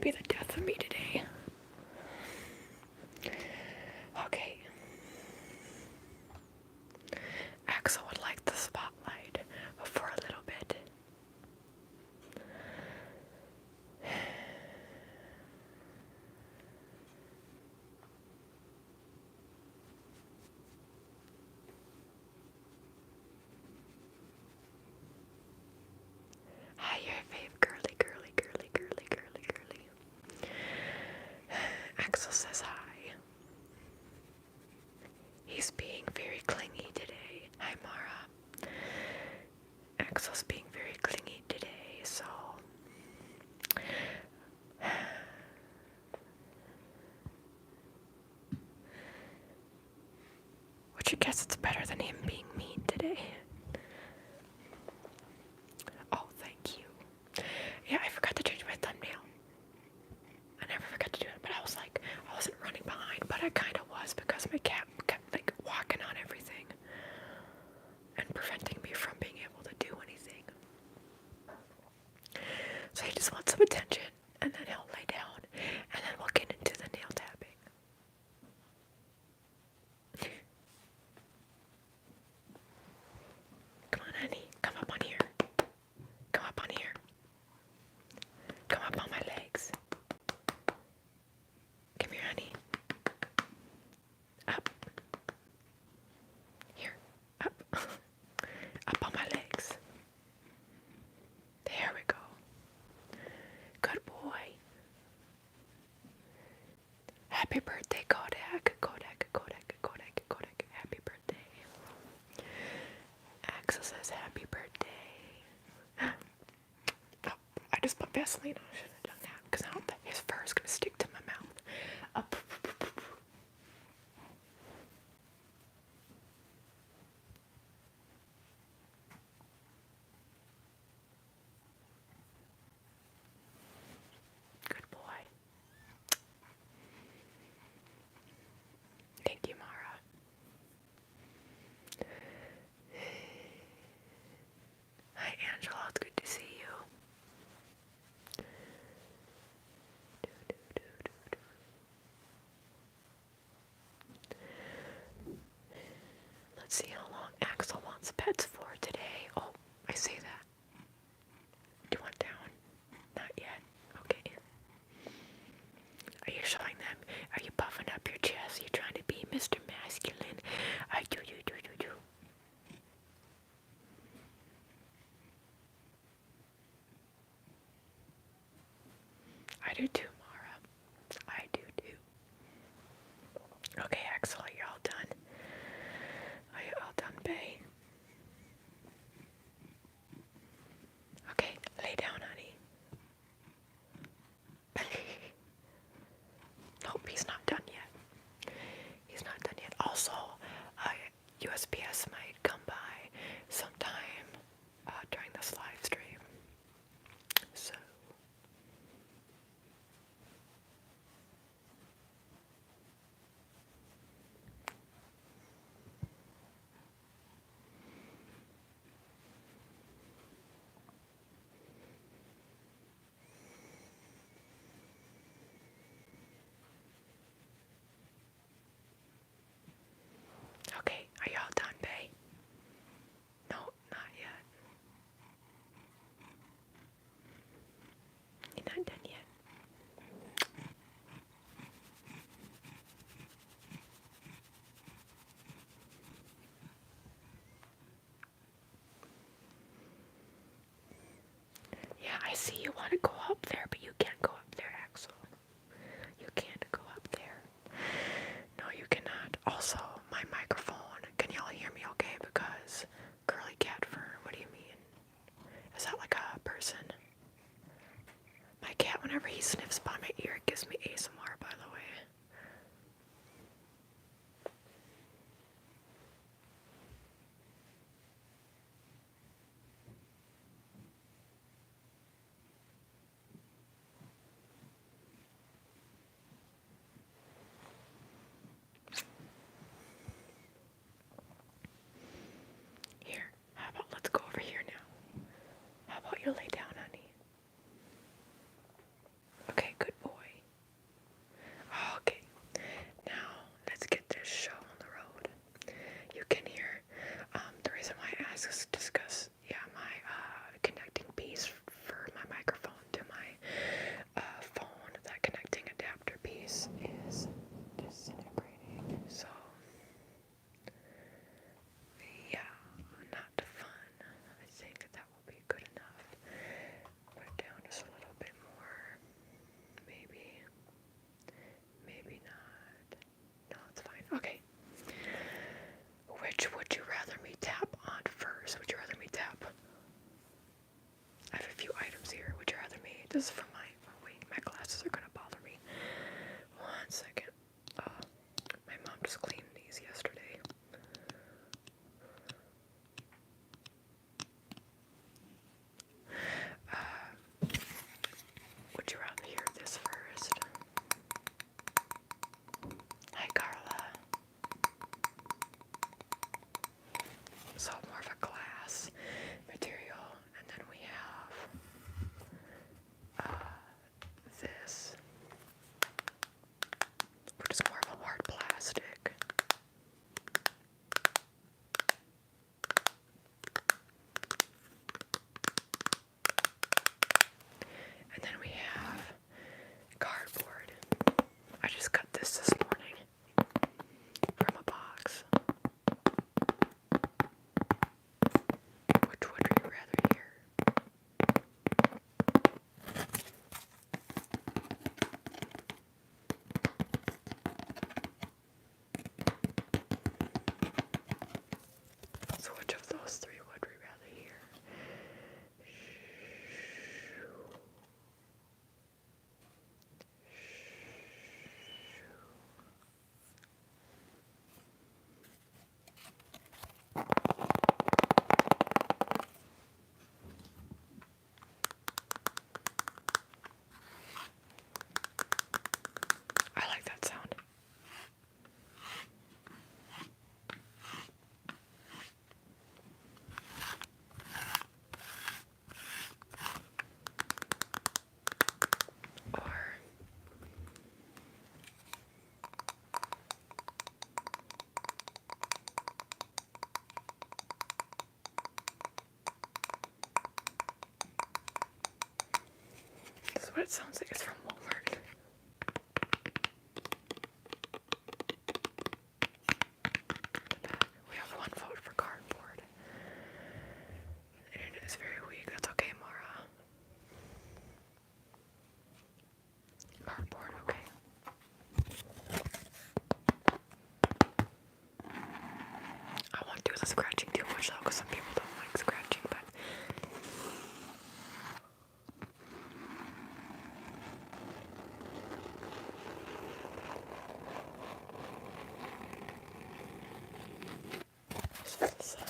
be the death of me today. Okay. Axel would like the spotlight for a little bit. Hi, your fave girly, girly, girly, girly, girly, girly. Axel says hi. He's being very clingy today. Hi, Mara. Axel's being very clingy today, so... Which I guess it's better than him being mean today. Oh, thank you. Yeah, I forgot to change my thumbnail. I never forgot to do it, but I was like, I wasn't running behind, but I kind of was because my cat kept like walking on everything and preventing me from being able to do anything. So he just wants some attention, and then he'll lay down, and then we'll get into the nail tapping. Come on, honey. Come up on here. Come up on here. Come up on my legs. Come here, honey. Up. Here. Up. Up on my legs. There we go. Good boy. Happy birthday, Kodak. Kodak, Kodak, Kodak, Kodak. Happy birthday. Axel says happy birthday. Oh, I just put Vaseline on. I should have done that because now his fur is going to stick to my mouth. Up. Good boy. Thank you, Mara. Hi, Angela. It's good to see you. Let's see how long Axel wants pets for today. Oh, I see that. Do you want down? Not yet. Okay. Are you showing them? Are you puffing up your chest? Are you trying to be Mr. Masculine? I do. I do too, Mara. I do too. Okay, Axel, are you all done? Are you all done, bae? Okay, lay down, honey. Nope, he's not done yet. He's not done yet. Also, USPS might come by sometime during this live stream. So... Okay, are y'all done, bae? No, not yet. You're not done yet. Yeah, I see you want to go up there, but you can't go up there, Axel. You can't go up there. No, you cannot. Also, my microphone, can y'all hear me okay? Because curly cat fur, what do you mean? Is that like a person? My cat, whenever he sniffs by my ear, it gives me ASMR, by the way. Here, how about let's go over here now. How about you lay down, honey? Okay, good. This is for my, oh wait, my glasses are gonna bother me. 1 second. My mom just cleaned these yesterday. Would you rather hear this first? Hi, Carla. So more of a glass material, and then we have this, which is more of a hard plastic. And then we have cardboard. I just got this morning from a box. Which would you rather hear? So which of those three would we rather hear? I like that sound. Or this is what it sounds like. It's from Walmart. We have one vote for cardboard. The internet is very weak. That's okay, Mara. Cardboard, okay. I won't do the scratching too much though, because some people don't like scratching, but this is the side.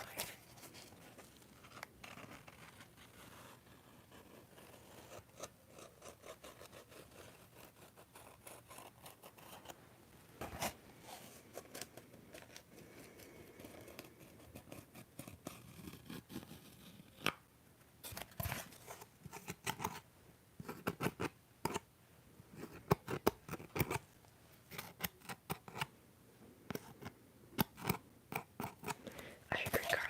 I agree, Carla.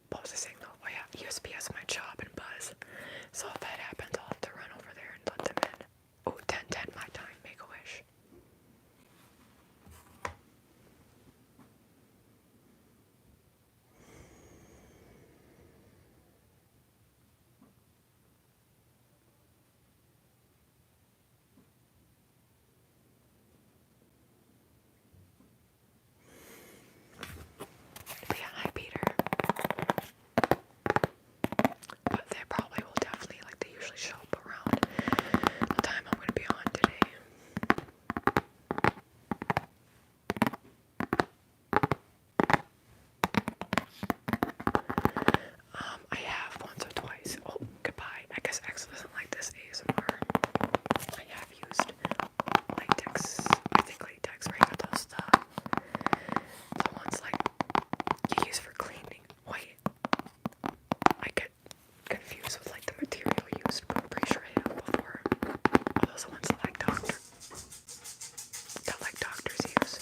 What was I saying though? Oh yeah, USPS might show up and buzz. So if that happens, I'll have to run over there and let them in. Oh, 10:10 my time. Make a wish. But yeah, hi Peter. But they probably will definitely, like they usually show up around the time I'm going to be on today. I have once or twice. Oh, goodbye. I guess X doesn't like this ASMR. I have used latex. I think latex, right? Those the ones like you use for cleaning. Wait, I get confused with like the material used, but I'm pretty sure I have before. Oh, those are ones that like doctors use.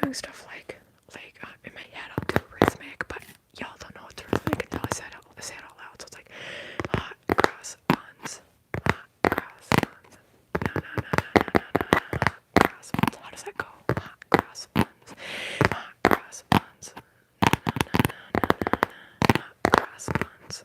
doing stuff like in my head I'll do rhythmic, but y'all don't know it's rhythmic until I say it out loud. So it's like hot cross buns, hot cross buns, no, hot cross buns. How does that go? Hot cross buns, hot cross buns, hot cross buns.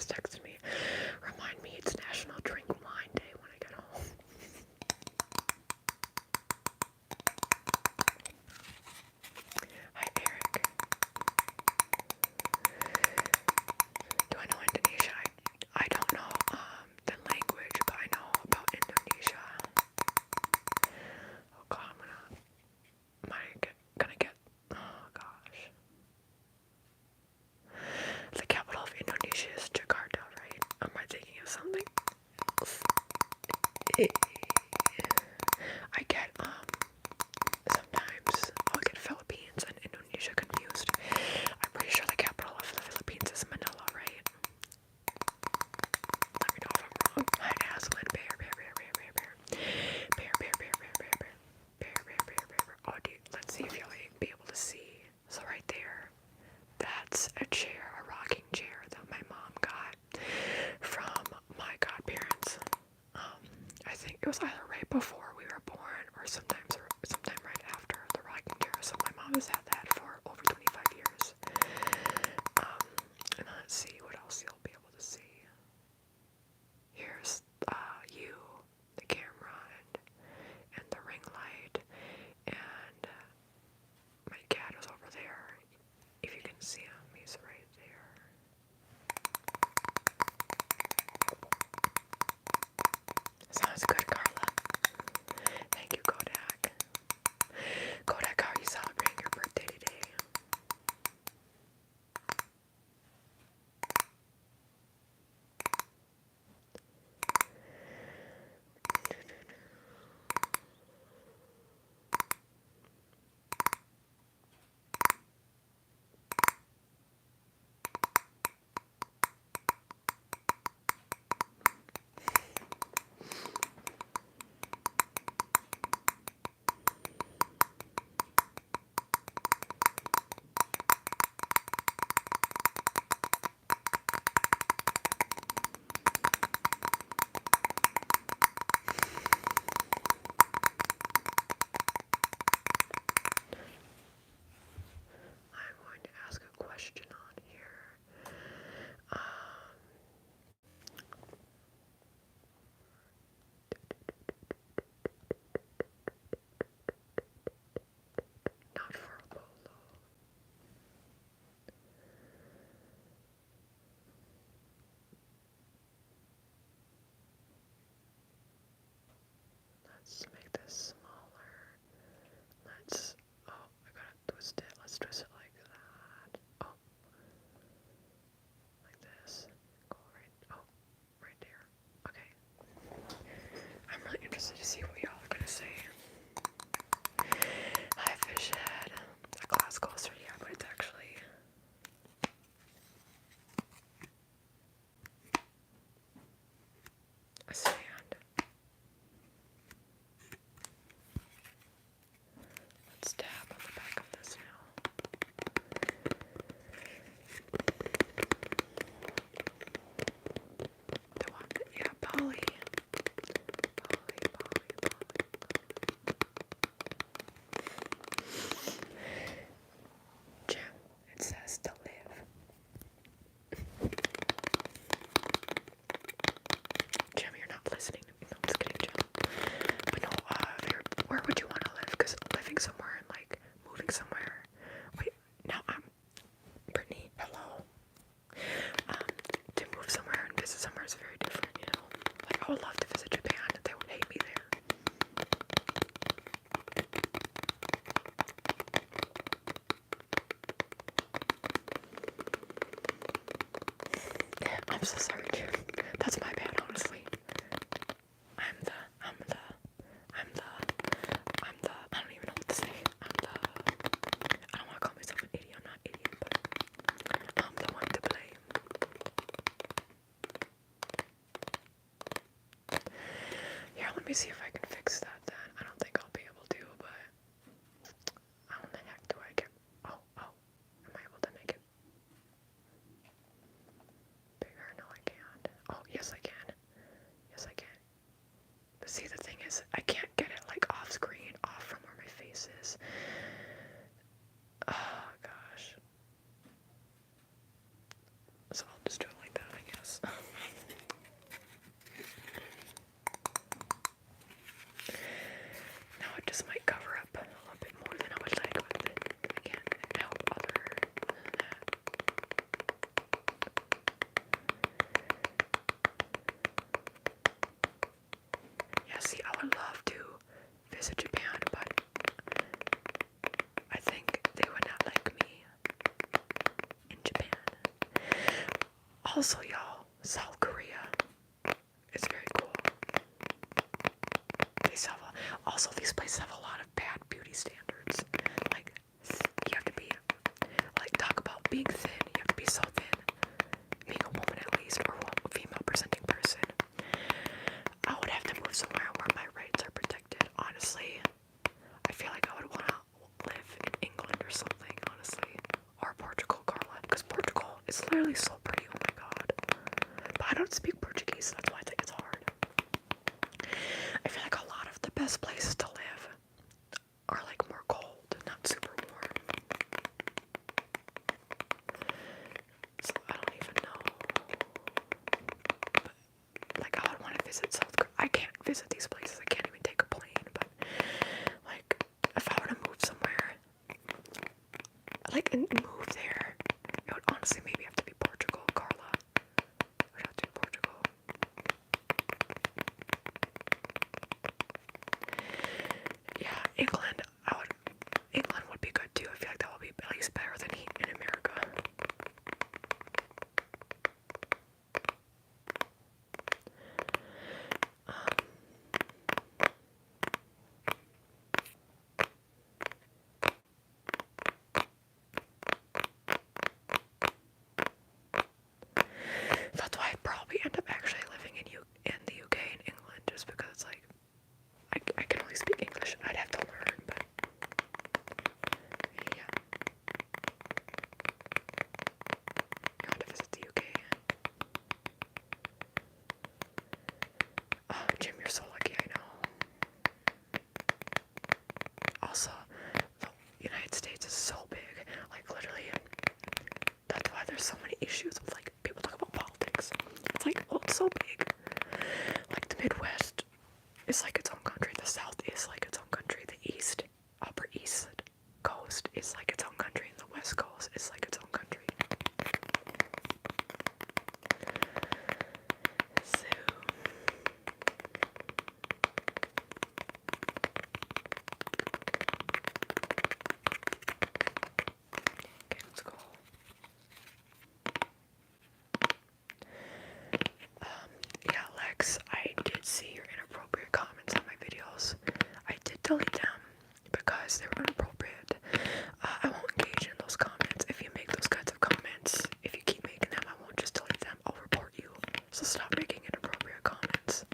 just texted me. Remind me it's National Drink Wine Day when I get home. Hi, Eric. Do I know Indonesia? I don't know the language, but I know about Indonesia. Oh god, gonna get, oh gosh. The capital of Indonesia is Jakarta, right? Am I thinking of something else? I get, sometimes I'll get Philippines and Indonesia confused. I'm pretty sure the capital of the Philippines is Manila, right? Let me know if I'm wrong. Hi, Aslan. Bear. Oh, dude, let's see if you'll be able to see. So right there, that's a chair, a rocking chair that my mom got from my godparents. I think it was either right before we were born or sometime right after the rocking chair. So my mom has had that for over 25 years. And let's see what else you'll be able to see. Here's you, the camera, and the ring light, and my cat is over there. If you can see him, he's right there. Sounds good, Carla. Thank you, Kodak. Kodak, how are you celebrating your birthday today? I'm going to ask a question on here. Not for a polo. Let's make this smaller. I gotta twist it. Let's twist it like that. Oh, like this. Go right there. Okay. I'm really interested to see what y'all are gonna say. Hi, Fishhead. The class closer, yeah, but it's actually a stand. Let's tap on the back of this now. The one, yeah, Polly. Jim, it says to live. Jim, you're not listening to me. No, I'm just kidding, Jim. But no, where would you want to live? Because living somewhere and like moving somewhere. Wait, now Brittney, hello. To move somewhere and visit somewhere is very different, you know. Like I would love to visit Japan. They would hate me there. I'm so sorry, Jim. That's my bad, honestly. I don't even know what to say. I don't want to call myself an idiot. I'm not an idiot, but I'm the one to blame. Here, let me see if I can fix that then. I don't think I'll be able to, but how in the heck do I get... Oh, am I able to make it bigger? No, I can't. Oh, yes, I can. But see, the thing is, I can't get it like off screen, off from where my face is. Oh, gosh. So I'll just do it like that, I guess. Also, y'all, South Korea is very cool. Also, these places have a lot of bad beauty standards. Like, you have to be, like, talk about being thin. You have to be so thin. Being a woman at least, or a female presenting person. I would have to move somewhere where my rights are protected. Honestly, I feel like I would want to live in England or something, honestly. Or Portugal, Carla. Because Portugal is literally so pretty, oh my god. But I don't speak Portuguese, so that's why I think it's hard. I feel like a lot of the best places to live are like more cold, not super warm. So I don't even know. But like I would want to visit South Korea. I can't visit these places. I can't even take a plane. But like if I were to move somewhere, like and move there, it would honestly maybe have to be Portugal, Carla. It would have to be Portugal. Yeah, England would be good too. I feel like that would be at least better than in America. That's why I'd probably end up actually living in the UK and England, just because it's like I can only speak English. I'd have to learn, but yeah. I want to visit the UK. Oh, Jim, you're so lucky, I know. Also, the United States is so big. Like, literally, that's why there's so many issues with, like, people talk about politics. It's like, well, it's so big. Like, the Midwest is like its own country. The South is like its own country. The East, Upper East Coast is like its own country. And the West Coast is like its own country. So, okay, let's go. Yeah, Lex, I did see your inappropriate comments on my videos. I did delete them because they were inappropriate. I won't engage in those comments. If you make those kinds of comments, if you keep making them, I won't just delete them. I'll report you. So stop making inappropriate comments.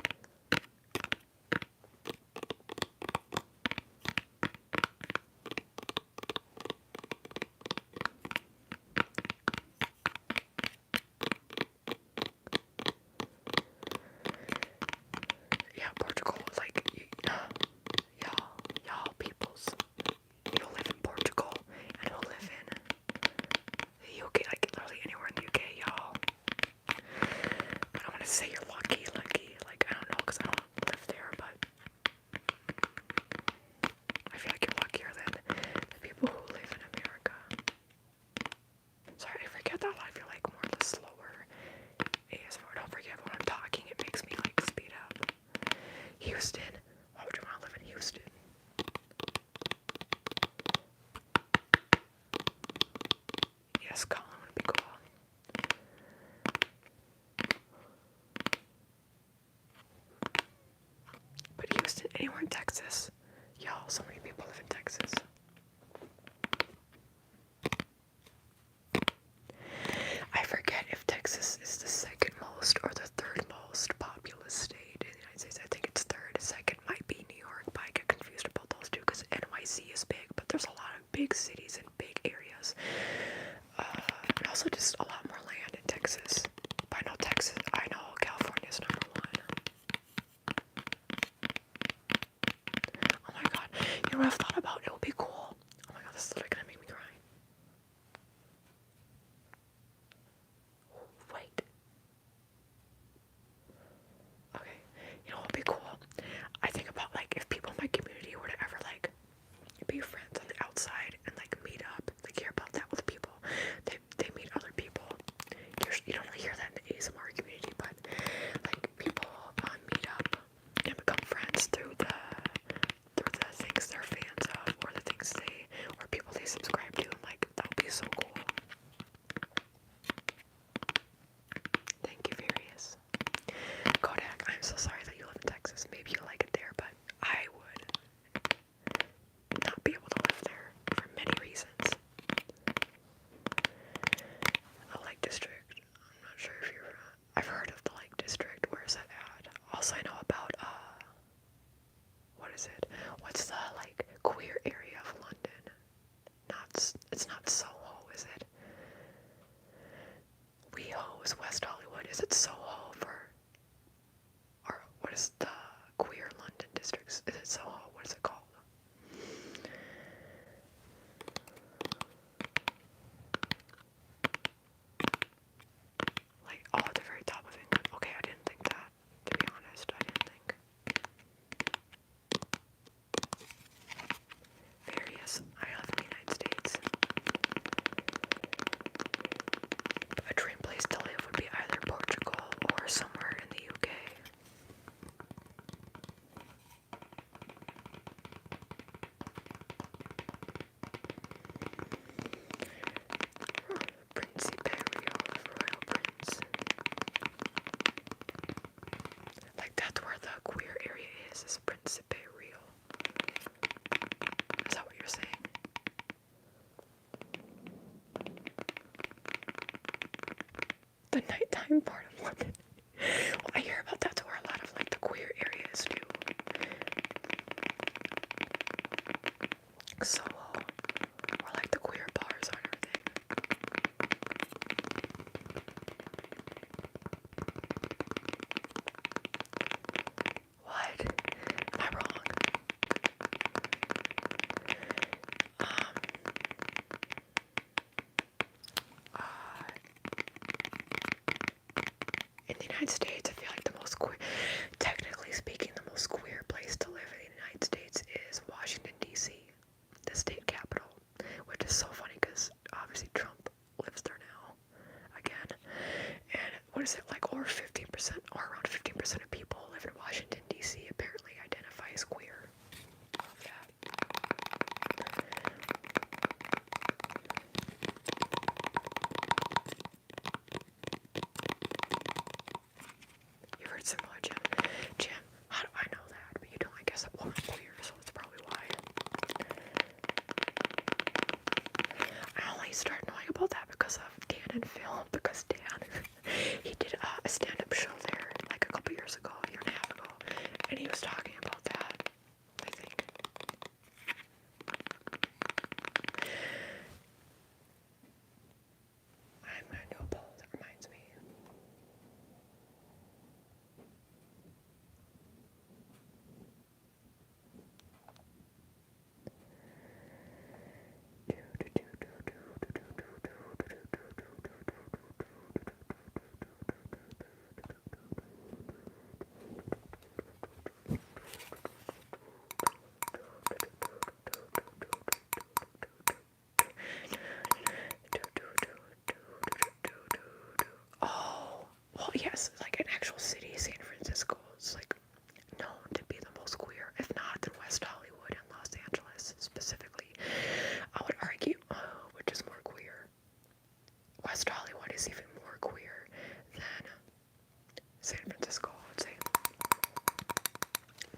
Yeah, Portugal, like, y'all peoples, you'll live in Portugal, and you'll live in the UK, like, literally anywhere in the UK, y'all. I don't want to say you're lucky, like, I don't know, because I don't live there, but I feel like you're luckier than the people who live in America. Sorry, I forget that I feel like more of the slower ASMR. Don't forget when I'm talking, it makes me, like, speed up. Houston. Why would you want to live in Houston? Yes, Colin would be cool. But Houston, anywhere in Texas. Y'all, so many people live in Texas. I forget if Texas is the second most or the third most populous state in the United States. I think it's third. Second might be New York, but I get confused about those two because NYC is big, but there's a lot of big cities and big areas. And also just a lot more land in Texas. But I know California is number one. Oh my god. You know what I've thought about? It would be cool. Oh my god, this is literally gonna make me cry. Wait. Okay. You know what would be cool? I think about, like, if people in my community were to ever, like, be friends on the outside and, like, meet up, like, hear about that with people. They meet other people. You don't really hear that in the ASMR community, but, like, people meet up and become friends through the things they're fans of, Sipe real. Is that what you're saying? The nighttime part of London. Well, I hear about that's where a lot of like the queer areas do. So, or like the queer bars and everything. What? Am I wrong? In the United States, I feel like the most queer, technically speaking, the most queer place to live in the United States is Washington, D.C., the state capital, which is so funny because obviously Trump lives there now, again, and what is it, like over 15%, or around 15% of people who live in Washington, D.C. apparently identify as queer. Yeah. You heard similar, Jim. Jim, how do I know that? But you don't, I guess. Well, I'm queer, so that's probably why. I only started knowing about that because of Dan and Phil, because Dan, he did a stand-up show there like a couple years ago, a year and a half ago, and he was talking about that, I think. I'm gonna do a poll that reminds me. Oh, well, yes, like an actual city, San Francisco is like known to be the most queer, if not than West Hollywood and Los Angeles specifically. I would argue, which is more queer. West Hollywood is even more queer than San Francisco, I would say.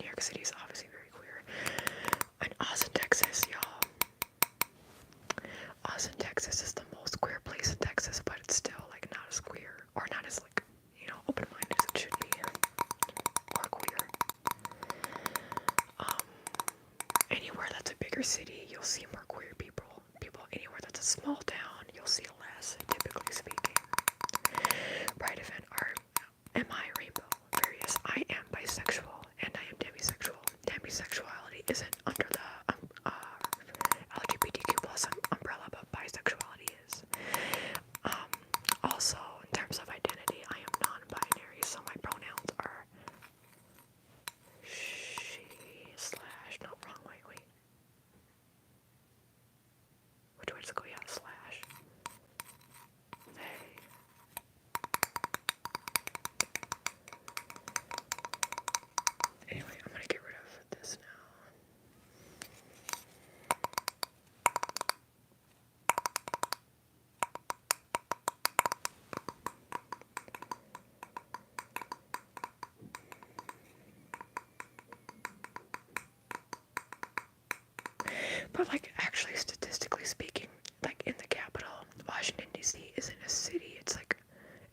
New York City is obviously very queer. And Austin, Texas, y'all. Austin, Texas is the most queer place in Texas, but it's still like not as queer, or not as like, open-minded as it should be, or queer. Anywhere that's a bigger city, you'll see more queer people. Anywhere that's a small town, you'll see less, typically speaking. Pride event art. Am I rainbow? Various. I am bisexual and I am demisexual. Demisexuality isn't under the LGBTQ plus umbrella, but bisexuality is. Also, in terms of identity, I am non-binary, so my pronouns are she slash, no, wrong way, wait. Which way does it go? Yeah, slash. They. Anyway, I'm gonna get rid of this now. But like actually statistically speaking, like in the capital, Washington DC isn't a city, it's like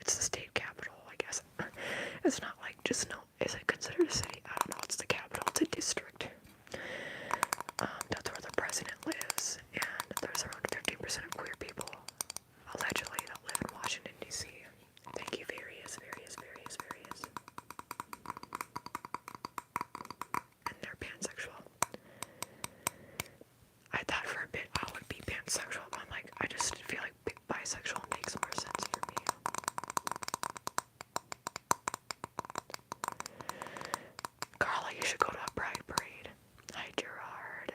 it's the state capital, I guess. It's not like just no, is it considered a city? I don't know, it's the capital, it's a district. That's where the president lives, and there's around 15% of queer people, allegedly, that live in Washington DC. Thank you, various. And they're pansexual. I thought for a bit I would be pansexual, but I'm like, I just feel like bisexual makes more sense for me. Carla, you should go to a pride parade. Hi, Gerard.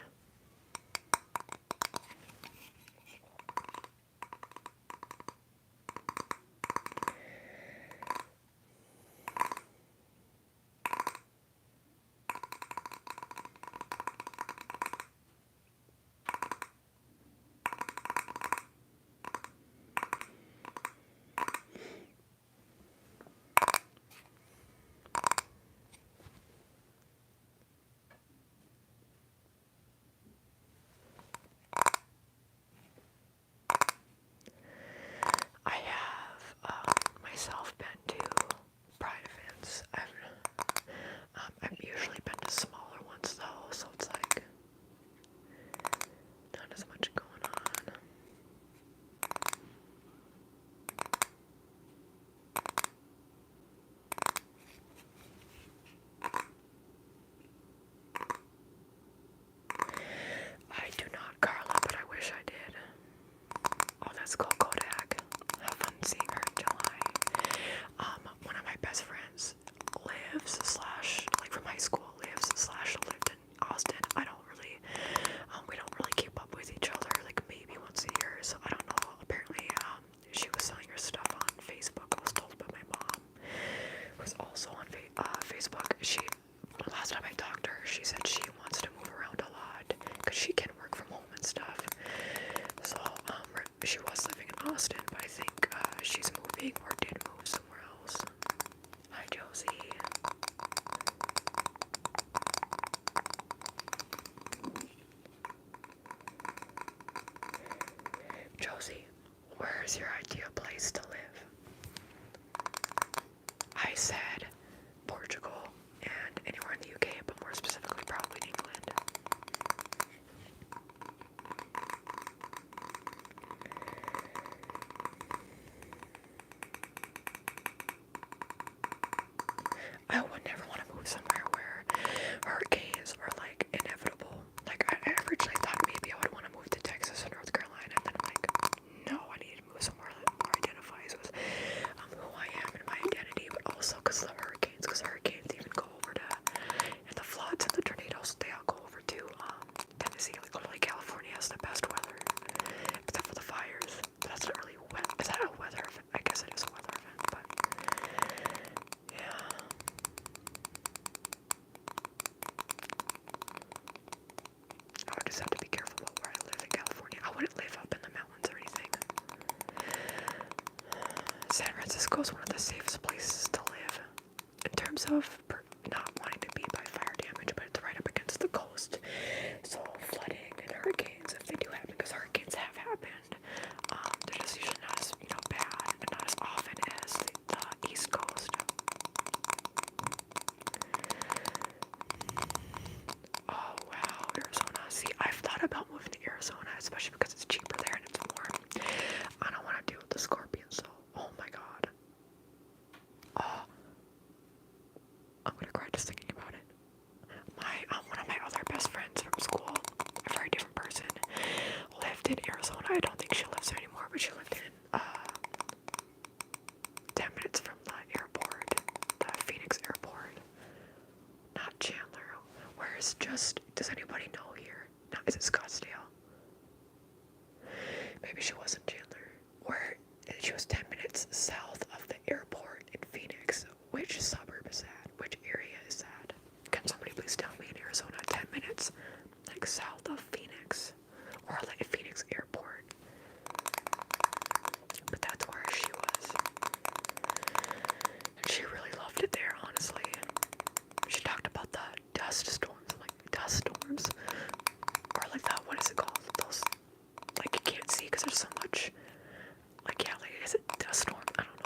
also on Facebook. Last time I talked to her, she said she wants to move around a lot because she can work from home and stuff. So, she was living in Austin, but I think she's moving or did move somewhere else. Hi, Josie. Josie, where's your ideal place to live? I said Portugal and anywhere in the UK, but more specifically probably England. I would never want to move somewhere where hurricanes are like inevitable. Like I originally thought maybe I would want to move to Texas or North Carolina, and then I'm like, no, I need to move somewhere that more identifies with who I am and my identity, but also because of the hurricanes, because hurricanes even go over to, and the floods and the tornadoes, they all go over to Tennessee. Like literally California has the best weather, except for the fires. But that's not really wet. Is that a weather event? I guess it is a weather event, but yeah. I would just have to be careful about where I live in California. I wouldn't live up in the mountains or anything. San Francisco is one of the safest places to live in terms of not wanting to be by fire damage, but it's right up against the coast. So flooding and hurricanes, if they do happen, because hurricanes have happened, they're just usually not as bad and not as often as the East Coast. Oh wow, Arizona. See, I've thought about moving to Arizona, especially because it's cheaper there and it's warm. I don't want to deal with the scorpions, so oh my god. Oh, I'm gonna cry just thinking about it. One of my other best friends from school, a very different person, lived in Arizona. I don't think she lives there anymore, but she lived in 10 minutes from the airport, the Phoenix airport. Not Chandler. Where is does anybody know here? No, is it Scottsdale? Maybe she wasn't Chandler. Where she was 10 minutes south of the airport in Phoenix. Which suburb is that? Which area is that? Can somebody please tell me in Arizona 10 minutes like south of Phoenix? Or like Phoenix airport. But that's where she was. And she really loved it there, honestly. She talked about the dust storms. I'm like, dust storms? Or like that, what is it called? Those, like you can't see because there's so much, like yeah, like is it dust storm? I don't know.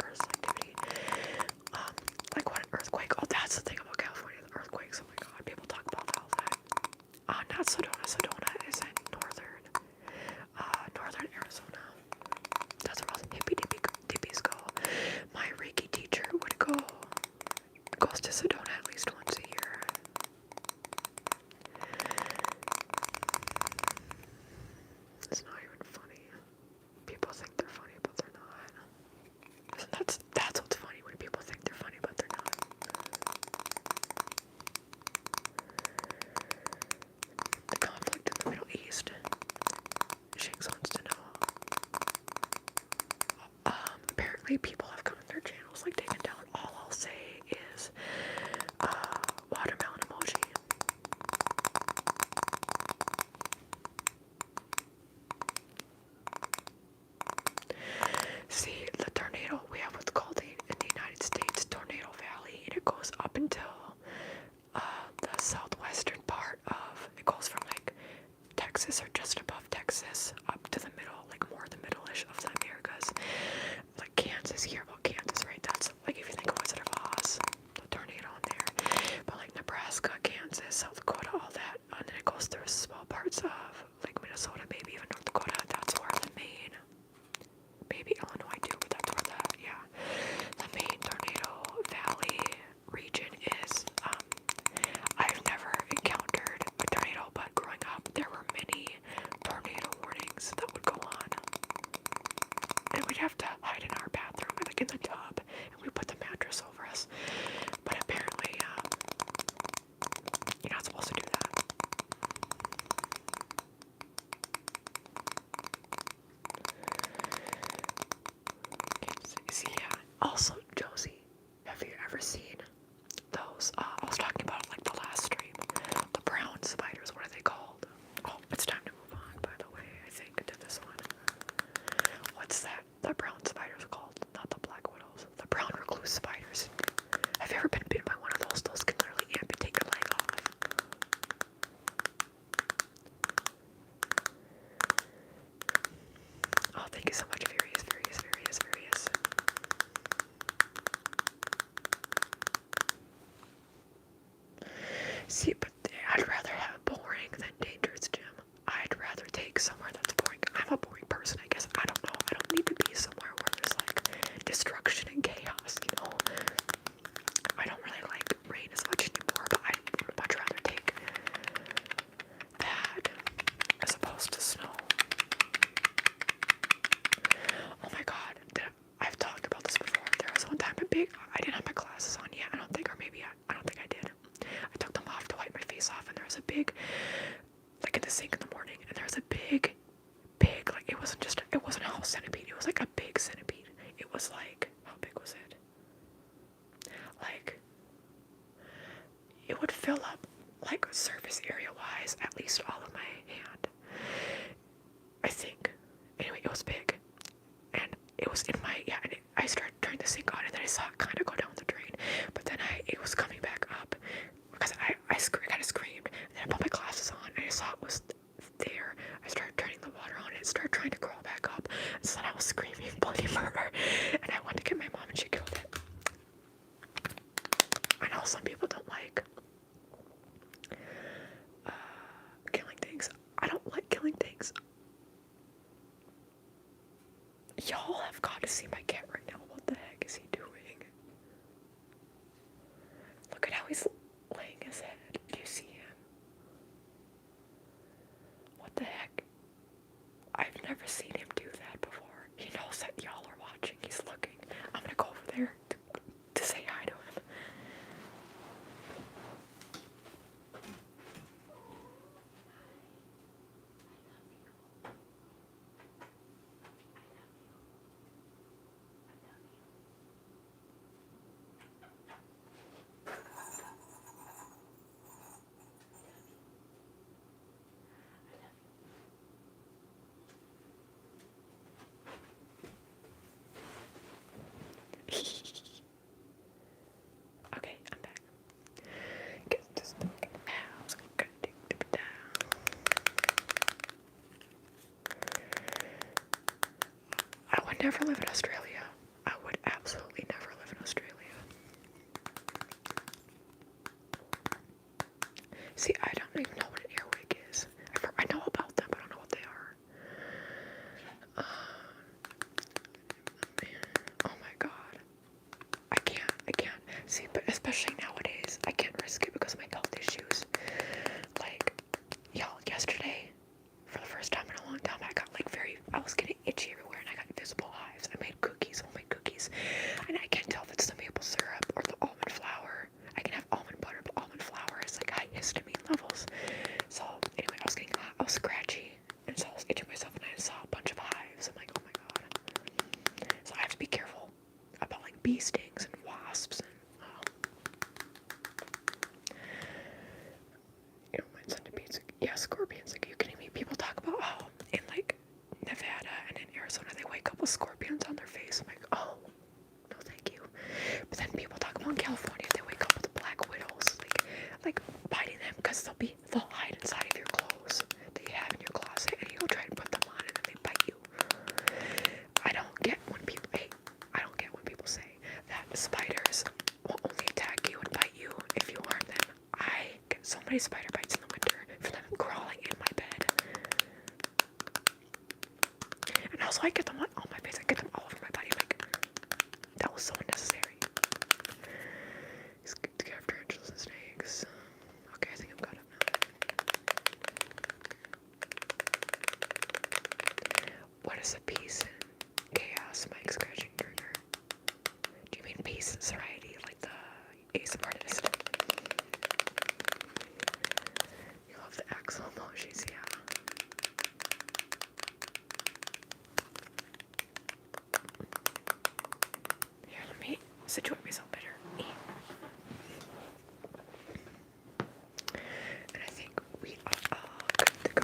Earth activity. Like what an earthquake. Oh, that's the thing about California, the earthquakes. Oh my god, people talk about that all the time. Not Sedona. Sedona is in northern Arizona. That's where all the hippies go. My Reiki teacher goes to Sedona at least once a year. It's not even funny. People think they're funny, but they're not. And that's what's funny, when people think they're funny, but they're not. The conflict in the Middle East. Shanks wants to know. Apparently people have gotten their channels like taken down. All I'll say is watermelon emoji. See, the tornado, we have what's called in the United States Tornado Valley, and it goes up until the southwestern part of, it goes from like Texas or just above Texas up to the middle, like more the middle-ish of the Americas. Like Kansas, you hear about Kansas, right? That's like if you think of Wizard of Oz, the tornado See, but I'd rather have boring than dangerous gym. I'd rather take somewhere that's boring. I'm a boring person, I guess. I don't know. I don't need to be somewhere where there's like destruction and chaos, you know? I don't really like rain as much anymore, but I'd much rather take that as opposed to snow. Oh my god, I've talked about this before. There was one time I didn't have my glasses on yet, I don't think, or maybe I don't think I did. I took them off to wipe my face off, and there was a big, like in the sink in the morning, and there was a big, like it wasn't a whole centipede, it was like a big centipede. It was like, how big was it? Like, it would fill up, like surface area wise, at least all of my hand. I think. Anyway, it was big. And it was in my, and I started turning the sink on, and then I saw it kind of go down the drain. But then it was coming back up, because I kind of screamed, and then I put my glasses on, and I saw it was there. I started turning the water on, and it started trying to crawl back up, and so then I was screaming bloody murder, and I went to get my mom, and she killed it. I know some people don't like killing things. I don't like killing things. Y'all have got to see my cat right now. What the heck is he doing? Look at how he's laying his head. Do you see him? What the heck? I've never seen him do that before. He knows that y'all are watching. He's looking. I'm gonna go over there to say hi to him. Okay, I'm back. Get this dog in the house. Gotta dig it down. I would never live in Australia. I would absolutely never live in Australia. See, I don't even know what an earwig is. I know about them, but I don't know what they are. Oh my god. I can't. See, but especially nowadays, I can't risk it because of my health issues. Like, y'all, yesterday, for the first time in a long time, I was getting itchy everywhere, and I got invisible hives. I made cookies, homemade cookies, and I can't tell if it's the maple syrup or the almond flour. I can have almond butter, but almond flour is like high histamine levels. So, anyway, I was scratchy, and so I was itching myself, and I saw a bunch of hives. I'm like, oh my god. So I have to be careful about like bee stings and wasps and centipedes. Yeah, scorpions. Like, are you kidding me? People talk about how in like Nevada and in Arizona they wake up with scorpions on their face. I'm like, oh, no thank you. But then people talk about in California they wake up with black widows, like biting them because they'll hide inside of your clothes that you have in your closet, and you'll try and put them on and then they bite you. I don't get when people say that spiders will only attack you and bite you if you harm them. I get so many spider bites in the winter from them crawling in my bed. And also I get them on my face. I get them all over my body. Like, that was so unnecessary. Scared tarantulas and snakes. Okay, I think I've got it now. What is a peace and chaos mic scratching trigger? Do you mean peace and serenity, like the ASMR artist? You love the axle emojis, yeah. Here, let me situate myself better. And I think we are all good to go.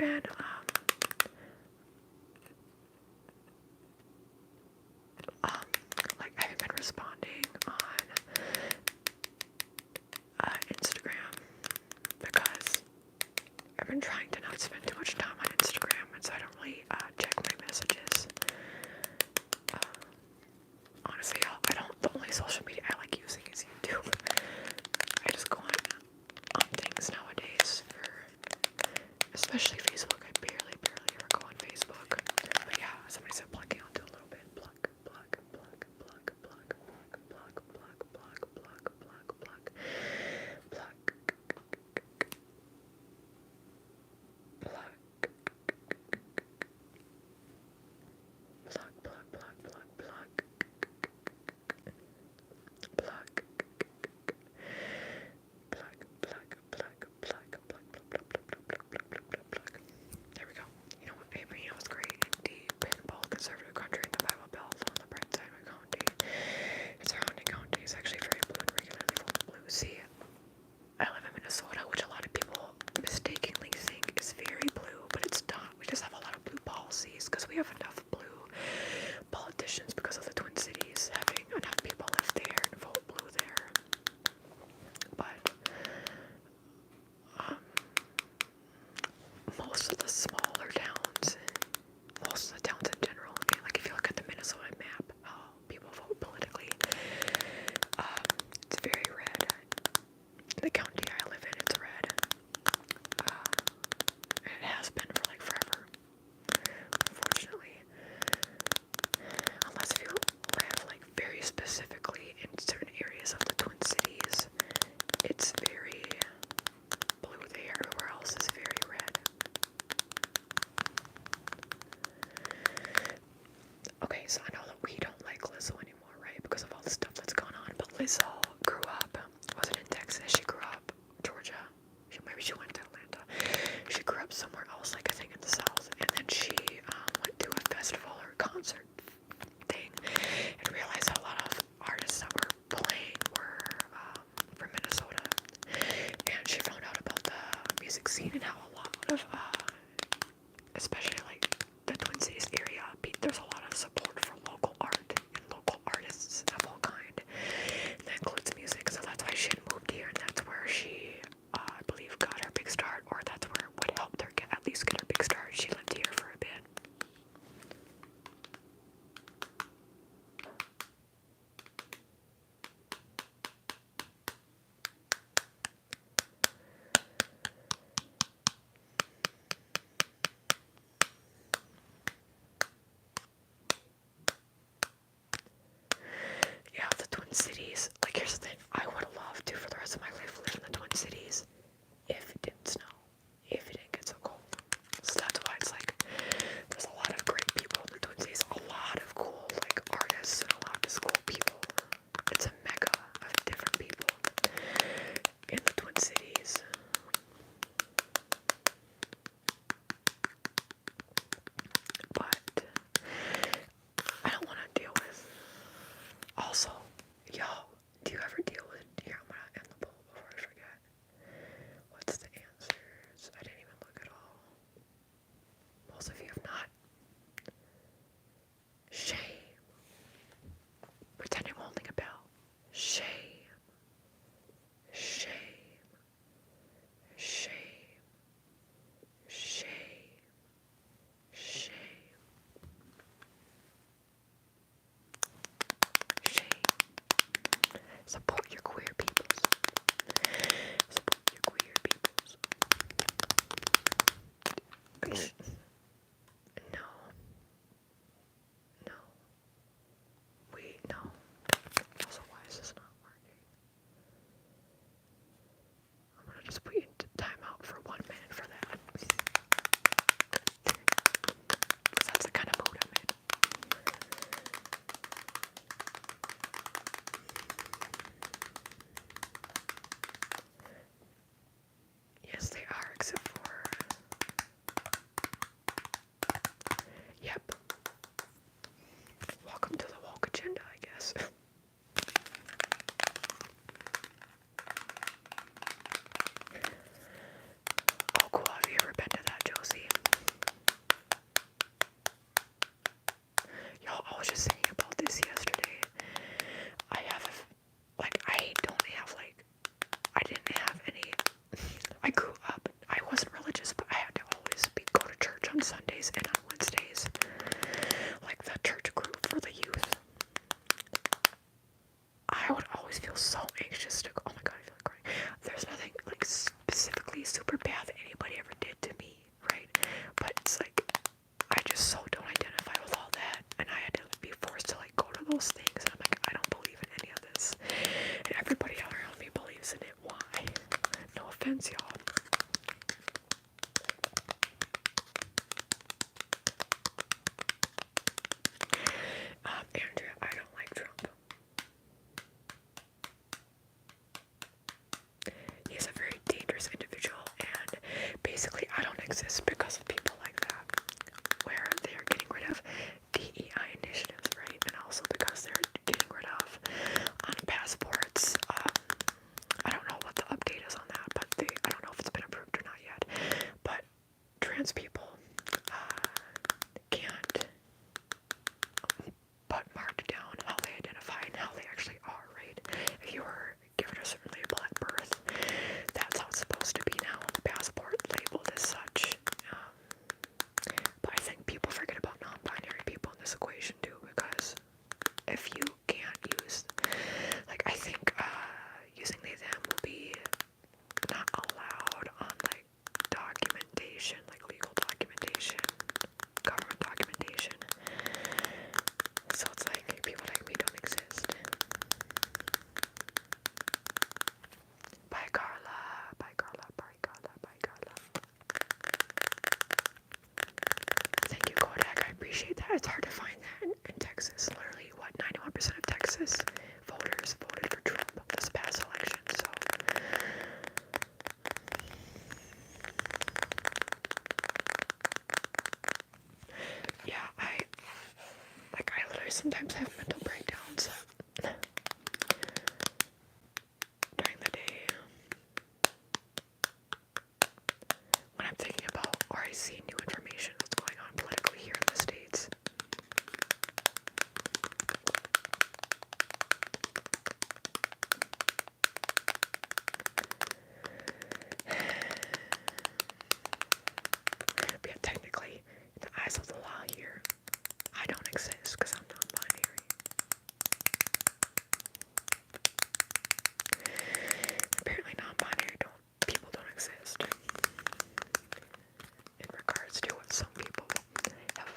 been like I haven't been responding on Instagram because I've been trying to not spend too much time on Instagram, and so I don't really check my messages. Honestly, the only social media I like using is YouTube. I just go on things nowadays, especially Facebook. I barely ever go on Facebook. But yeah, somebody said plucking onto a little bit. Pluck, pluck, pluck, pluck, pluck, pluck, pluck, pluck, pluck, pluck, pluck, pluck, pluck. Pluck, pluck, pluck, pluck, pluck. Pluck. Pluck, pluck, pluck, pluck, pluck, pluck, pluck, pluck, pluck, pluck, pluck, pluck. There we go. You know what, baby? You know what's great? Deep pinball, conservative country, and the Bible Belt on the bright side of the county. Its surrounding county is actually very blue and regularly full of blue. See, I live in Minnesota, which a lot of people mistakenly think is very blue, but it's not. We just have a lot of blue policies because we have enough blue politicians because of the Twin Cities having enough people live there and vote blue there. But most of the smaller towns, most of the towns in general, I mean, like if you look at the Minnesota map, how people vote politically, it's very red. The county I live in, it's red. And it has been for like forever, unfortunately. Unless if you live like very specifically in certain areas of the Twin Cities, it's very blue there. Everywhere else is very red. Okay, so I know that we don't like Lizzo anymore, right? Because of all the stuff that's gone on. But Lizzo grew up, wasn't in Texas. She grew up Georgia. Maybe she went to Atlanta. She grew up somewhere else, like I think in the South. And then she went to a festival or a concert thing and realized that a lot of artists that were playing were from Minnesota. And she found out about the music scene and how a lot of, especially like the Twin Cities area, there's a lot of support for local art and local artists of all kind. And that includes music, so that's why she had moved here, and that's where she, I believe, got her big start, or that's where it would help her at least get her big start. She lived here for a bit. Yeah, the Twin Cities. Like, here's the thing. I would love to, for the rest of my life, live in the Twin Cities if it didn't snow, if it didn't get so cold. So that's why it's like, there's a lot of great people in the Twin Cities, a lot of cool, like, artists, and a lot of cool people. It's a mecca of different people in the Twin Cities. But I don't want to deal with. Also, yo, do you ever deal with? Here, I'm gonna end the poll before I forget. What's the answers? I didn't even look at all. Most of you have not. Shame. Pretend it won't ring a bell. Shame. Shame. Shame. Shame. Shame. Shame. Support your queer peoples. Support your queer peoples. No. No. No. Also, why is this not working? I'm gonna just put you into timeout for 1 minute for that. Because that's the kind of mood I'm in. Yes, they are, except for on Sundays and on Wednesdays, like the church group for the youth, I would always feel so anxious to go, oh my god, I feel like crying. There's nothing like specifically super bad that anybody ever did to me, right? But it's like, I just so don't identify with all that, and I had to be forced to like go to those things, and I'm like, I don't believe in any of this, and everybody around me believes in it. Why? No offense, y'all. Andrea, I don't like Trump. He's a very dangerous individual, and basically I don't exist because of people like that, where they're getting rid of DEI initiatives, right? And also because they're getting rid of passports. I don't know what the update is on that, but I don't know if it's been approved or not yet. But trans people can't but marked down how they identify and how they actually are, right? If you were given a certain label at birth, that's how it's supposed to be now on the passport, labeled as such. But I think people forget about non-binary people in this equation too, because if you can't use, like, I think using they them will be not allowed on like documentation, like legal documentation, government documentation. So it's like people like me don't exist. Bye Carla, bye Carla, bye Carla, bye Carla. Thank you Kodak, I appreciate that. It's hard to find that in Texas. Literally, what, 91% of Texas voters voted for Trump this past election, so yeah, I literally sometimes have mental breakdowns during the day when I'm thinking about, or I see new information that's going on politically here in the States. But yeah, technically, in the eyes of the law here, I don't exist because I'm non-binary. Apparently non-binary people don't exist in regards to what some people have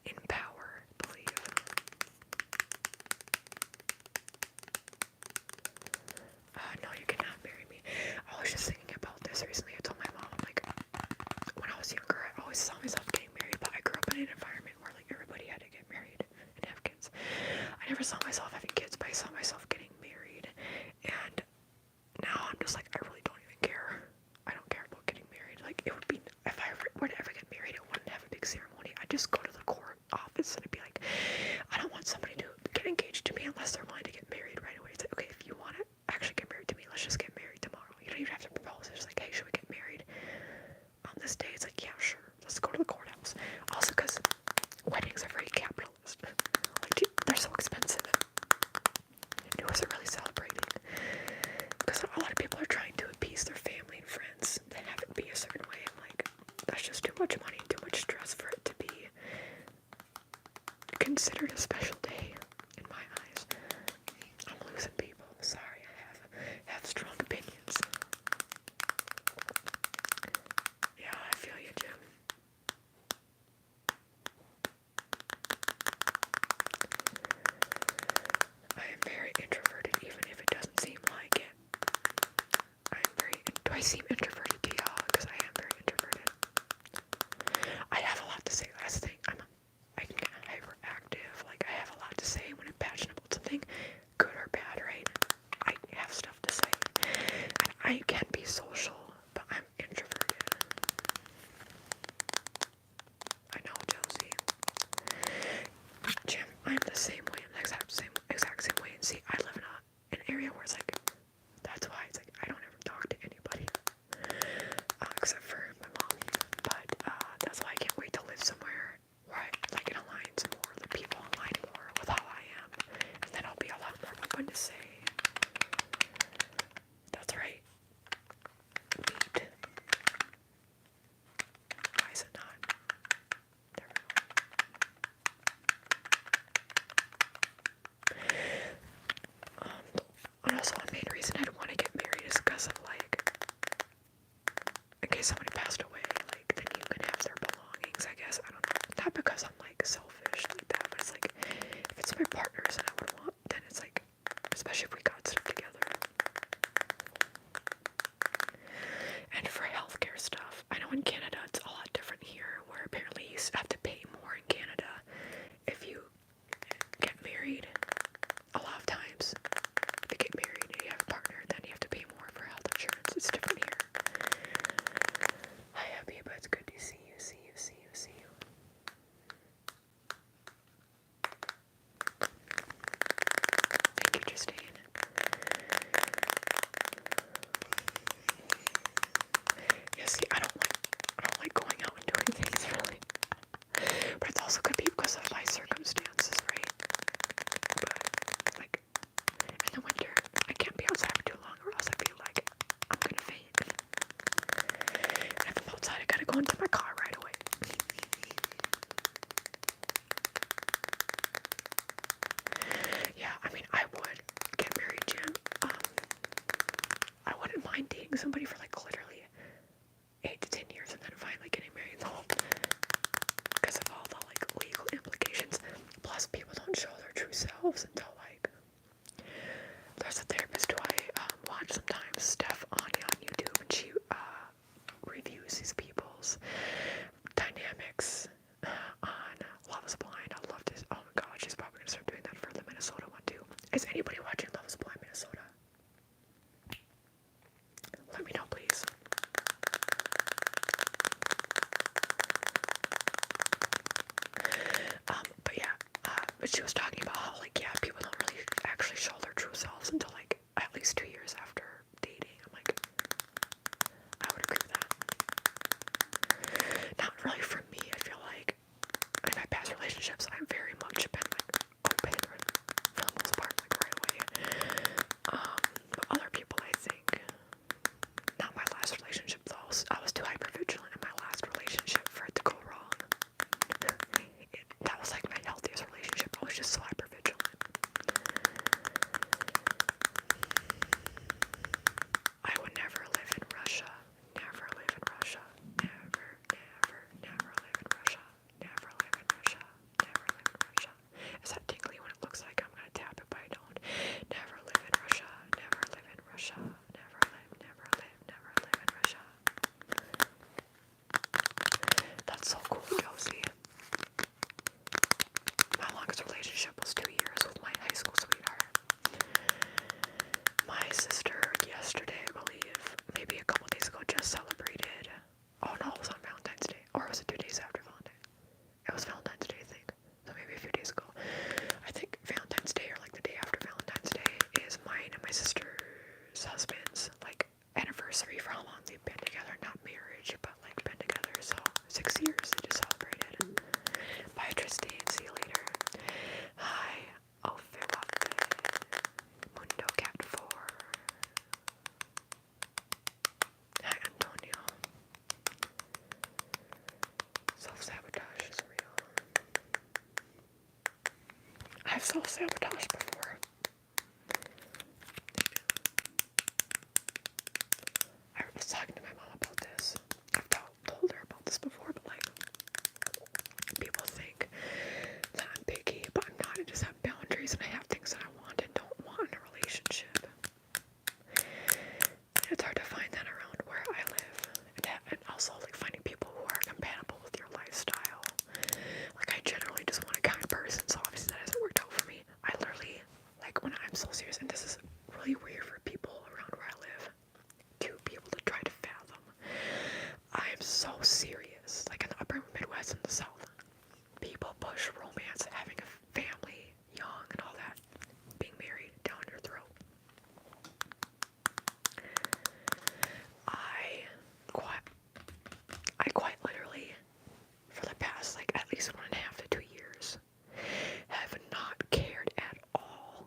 in power believe. No, you cannot marry me. I was just thinking about this recently. I told my mom, like, when I was younger, I always saw myself getting married, but I grew up in an environment where, like, everybody had to get married and have kids. I never saw myself having kids, but I saw myself getting married, and now I'm just like, I really don't even care. I don't care about getting married. Like, it would be, if I were to ever get married, it wouldn't have a big ceremony. I'd just go to the court office and it'd be like, I don't want somebody to get engaged to me unless they're willing to get married right away. It's like, okay, if you want to actually get married to me, let's just get married tomorrow. You don't even have to propose. It's just like, hey, should we get married on this day? It's like, yeah, sure. Let's go to the courthouse. Also, because weddings are very capitalist. Like, they're so expensive. Who is it really celebrating? Because a lot of people are trying to appease their family and friends and have it be a certain way. I'm like, that's just too much money, too much stress for it to be considered a special day in my eyes. I'm losing people. Sorry, I have strong opinions. Yeah, I feel you, Jim. I am very introverted, even if it doesn't seem like it. Do I seem introverted to y'all? Because I am very introverted. I have a lot to say. That's the thing. I can get hyperactive. Like, I have a is it not? There we go. And also one main reason I'd want to get married is because of, like, in case somebody passed away, like, then you can have their belongings, I guess. I don't know. Not because I'm, like, selfish like that, but it's like, if it's my partner's and I would want, then it's like, especially if we got stuff together. And for healthcare stuff, I know in Canada it's a lot different here, where apparently you have to pay more in Canada if you get married. A lot of times, if you get married and you have a partner, then you have to pay more for health insurance. It's different here. Hi, Abby, but it's good to see you. Thank you, Justine. Yeah, see, I don't like going out and doing things, really. But it's also could be because of my circumstances, right? But, like, in the winter, I can't be outside for too long, or else I feel like I'm gonna faint. And if I'm outside, I gotta go into my car right away. Yeah, I mean, I would get married, Jim. I wouldn't mind dating somebody for, like, literally 8 to 10 years and then finally getting married, though, because of all the, like, legal implications. Plus, people don't show their true selves until, like, there's a therapist who I watch sometimes, Steph Anya on YouTube, and she reviews these people's dynamics on Love is Blind. I love this. Oh my god, she's probably gonna start doing that for the Minnesota one too. Is anybody watching Love is Blind Minnesota? Let me know, please. But yeah, but she was talking about how, like, yeah, people don't really actually show their true selves until, like, at least 2 years after dating. I'm like, I would agree with that. Not really for me. I feel like in my past relationships, I've very much been, like, open for the most part, like, right away. But other people, I think, not my last relationship though. I was too hypervigilant in my last relationship for it to go wrong. That was like my healthiest relationship. I was just so hypervigilant. I would never live in Russia. Never live in Russia. Never live in Russia. Never live in Russia. Never live in Russia. Is that tingly when it looks like I'm gonna tap it, but I don't? Never live in Russia. Never live in Russia. Never live in Russia. That's so cool, Josie. My longest relationship was 2 years with my high school sweetheart. My sister yesterday, I believe, maybe a couple days ago, just celebrated. Oh no, it was on Valentine's Day. Or was it 2 days after Valentine's? It was Valentine's Day, I think. So maybe a few days ago. I think Valentine's Day, or like the day after Valentine's Day, is mine and my sister's husband's, like, anniversary for how long they've been together. Not marriage, but, like, been together. So 6 years they just celebrated. Bye, Tristan. See you later. Hi, Alfirate, Mundo Cat 4. Hi, Antonio. Self-sabotage is real. I've self-sabotaged before. I was talking to my mom about this. I've told her about this before, but, like, people think that I'm picky, but I'm not. I just have boundaries, and I have things that I want and don't want in a relationship. And it's hard to find that around where I live, and also, like, finding people who are compatible with your lifestyle. Like, I generally just want a kind person, so obviously that hasn't worked out for me. I literally, like, when I'm so serious, and this is really weird for people around where I live to be able to try to fathom. I am so serious, like in the upper Midwest and the South. People push romance, having a family, young and all that, being married down your throat. I quite literally, for the past, like, at least 1.5 to 2 years, have not cared at all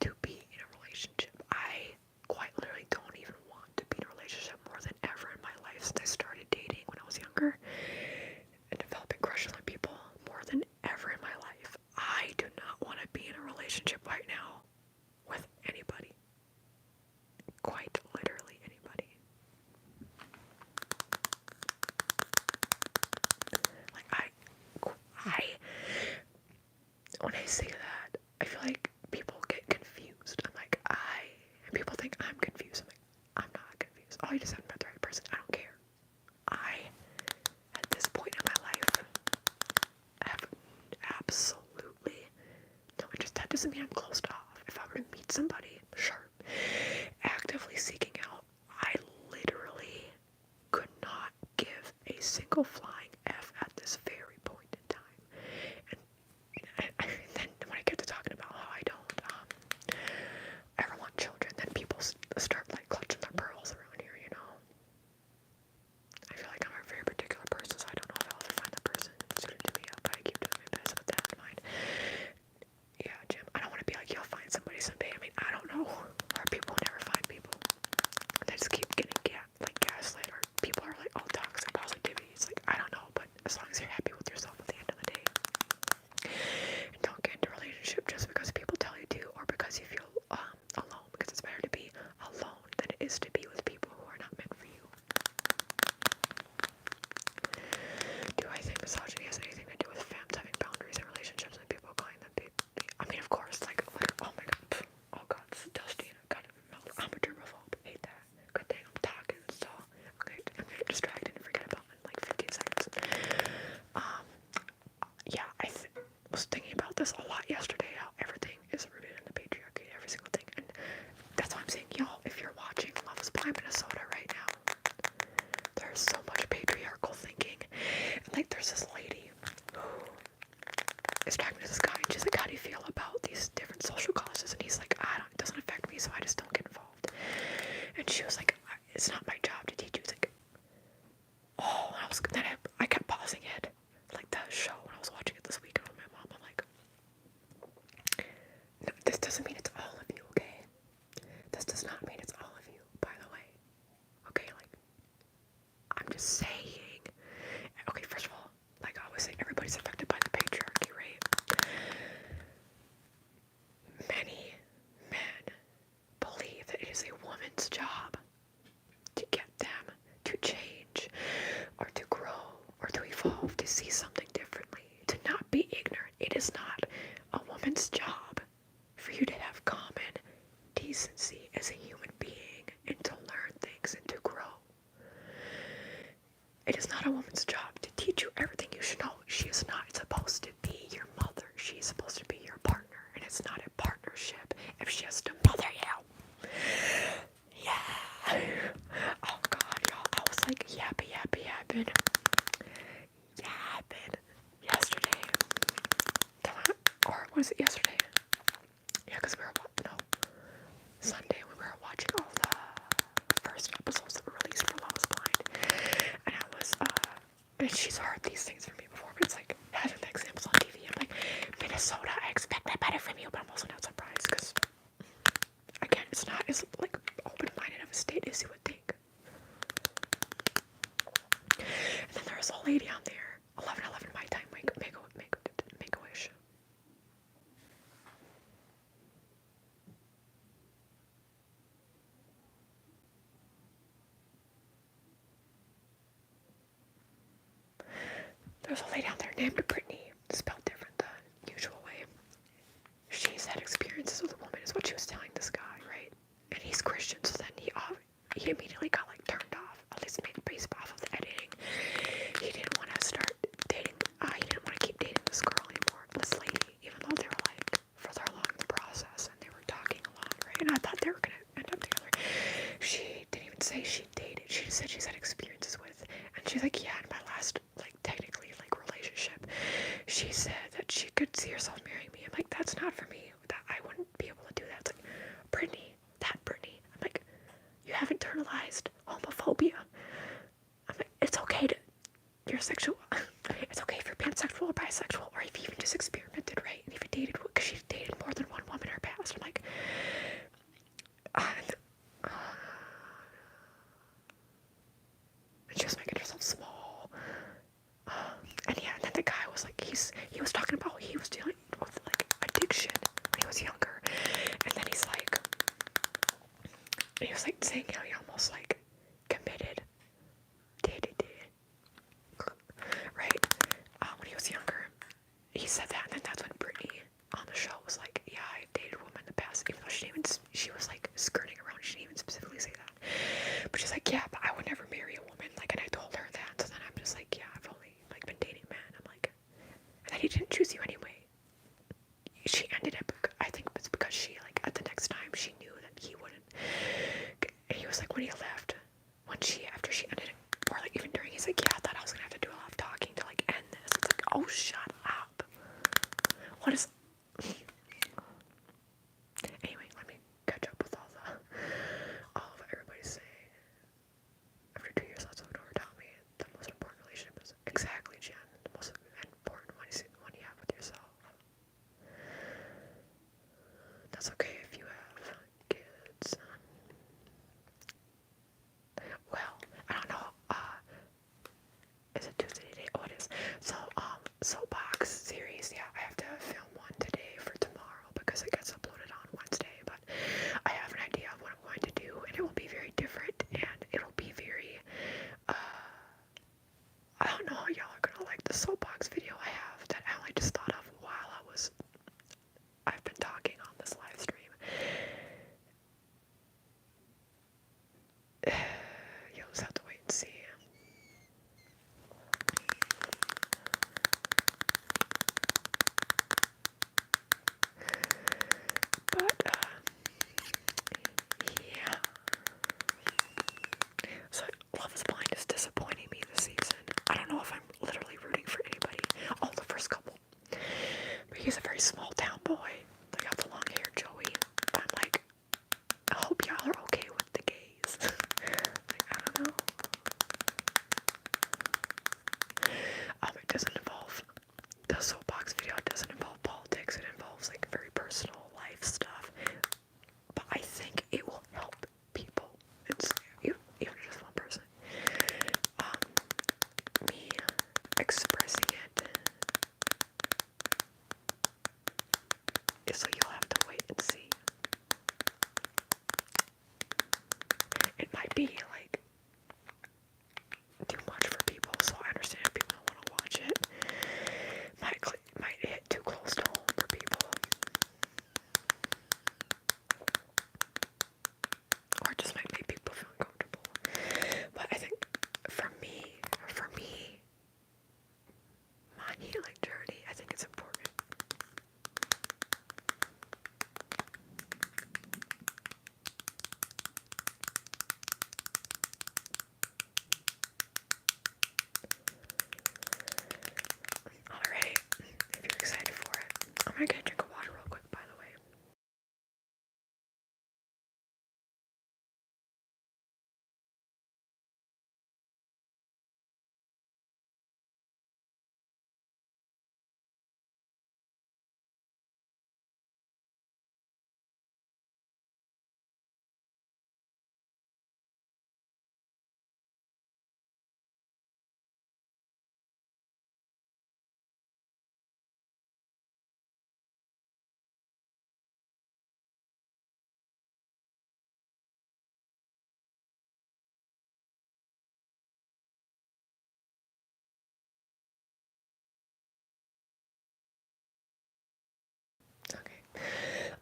to be in a relationship. I quite literally don't even want to be in a relationship more than ever in my life since I started dating when I was younger. doesn't mean I'm closed off. If I were to meet somebody, sure. Actively seeking out, I literally could not give a single flying F at this very point in time. And then when I get to talking about how I don't ever want children, then people start like clutching their pearls around here, you know? I feel like I'm a very particular person, so I don't know if I'll ever find the person suited to me, but I keep doing my best with that in mind. Yeah, Jim, I don't want to be like, you'll find somebody someday. I mean, I don't know. Or people never find people. They just keep getting gaslit, or people are like, oh, toxic positivity. It's like, I don't know, but as long as you're happy with yourself at the end of the day. And don't get into a relationship just because people tell you to, or because you feel alone, because it's better to be alone than it is to be with people who are not meant for you. Do I think misogyny has anything to do with femmes having boundaries in relationships and people calling them I mean, of course, like, oh my god, oh god, this is dusty, I'm a germaphobe, hate that. Good thing I'm talking, so I'm gonna get distracted and forget about it in like 15 seconds. Yeah, I was thinking about this a lot yesterday, how everything is rooted in the patriarchy, every single thing, and that's why I'm saying, y'all, if you're watching Love is Blind Minnesota right now, there's so much patriarchal thinking, and like, there's this lady who is talking to this guy, and she's like, how do you feel about these different social causes? And he's like, it doesn't affect me, so I just don't get involved. And she was like, it's not my job to teach you. It's like, oh, and I kept pausing it, like the show, when I was watching it this weekend with my mom. I'm like, no, this doesn't mean it's all of you, okay? This does not mean it's all of you, by the way. Okay, like, I'm just saying. Okay, first of all, like I always say, everybody's affected by the patriarchy, right? Many men believe that it is a woman's job to get them to change, or to grow, or to evolve, to see something differently, to not be ignorant. It is not a woman's job for you to have common decency as a human being, and to learn things and to grow. It is not a woman's job to teach you everything you should know. She is not supposed to be your mother. She's supposed to be your partner, and it's not a partnership if she has to mother you. Yeah. Oh god, y'all. I was like yapping yesterday. Or was it yesterday? Yeah, because we were Sunday we were watching all the first episodes that were released for Love is Blind, and I was and she's heard these things from me before, but it's like having the examples on TV. I'm like, Minnesota, I expect that better from you, but I'm also not surprised because, again, it's not as like open-minded of a state as you would think. And then there was a lady on there, 11:11 my time, make a wish. There's a lady out there named Brittney, spelled different the usual way. She's had experiences with a woman, is what she was telling this guy, right? And he's Christian, so then he immediately got like turned off, at least based off of the editing. He didn't want to start dating, he didn't want to keep dating this girl anymore, this lady, even though they were like further along in the process and they were talking a lot, right? And I thought they were gonna end up together. She didn't even say she dated, she just said she's had experiences with, and she's like, yeah, in my last, like, technically, like, relationship, she said that she could see herself marrying me. I'm like, that's not for me. That I wouldn't be able to do that. It's like, Brittney. I'm like, you have internalized homophobia. I'm like, it's okay to, you're sexual. It's okay if you're pansexual or bisexual, or if you even just experimented, right? And if you dated, because she's dated more than one woman in her past. I'm like, and she was making herself small. And yeah, and then the guy was like, he was talking about he was dealing with like addiction when he was younger, and then he was like saying how he almost like committed, right? When he was younger, he said that, and then that's when Brittney on the show was like, yeah, I've dated a woman in the past, even though she was like skirting around, she didn't even specifically say that, but she's like, yeah, but I would never marry a woman, like, and I told her that, so then I'm just like, yeah, I've only like been dating men. I'm like, and then he didn't choose you anyway. She ended up, I think What is... Anyway, let me catch up with all of what everybody's saying. After 2 years, lots of Nora taught me the most important relationship is exactly, Jen. The most important one you have with yourself. That's okay if you have kids. Well, I don't know. Is it Tuesday today? Oh, it is. So, soapbox series. Yeah, I have to film one today for tomorrow because it gets uploaded on Wednesday. But I have an idea of what I'm going to do, and it will be very different, and it'll be very. I don't know how y'all are gonna like the soapbox video I have that I only just thought of while I've been talking on this live stream. You'll just have to wait and see. But, yeah. So, Love is Blind is disappointing me this season. I don't know if I'm literally rooting for anybody. Oh, the first couple. But he's a very small town boy. They got the long hair, Joey. I'm like, I hope y'all are okay with the gays. Like, I don't know. It doesn't involve, the soapbox video doesn't involve politics. It involves like very personal life stuff. But I think it will help people. It's even just one person. Me expressing it. So you'll have to wait and see. It might be like too much for people, so I understand if people don't want to watch it. Might hit too close to home for people. Or it just might make people feel uncomfortable. But I think for me, my healing journey, I think it's important. Alright, if you're excited for it. I'm gonna get a drink of water real quick, by the way. Okay.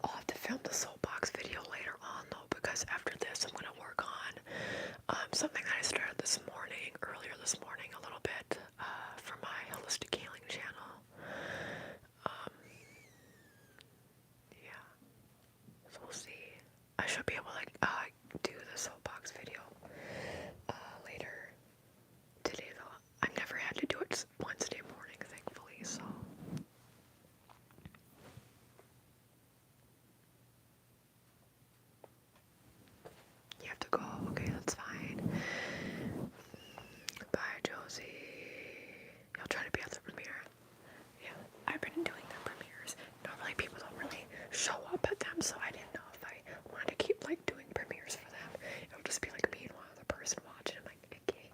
I'll have to film the soapbox video later on though, because after this I'm going to work on something that I started earlier this morning a little bit for my holistic healing channel. Yeah. So we'll see. I should be able to do the soapbox video later today though. I've never had to do it Wednesday morning, thankfully, so. You have to go. Okay, that's fine. Bye, Josie. You'll try to be at the premiere. Yeah, I've been doing the premieres. Normally people don't really show up at them, so I didn't know if I wanted to keep like doing premieres for them. It would just be like me and one other person watching. I'm like, okay.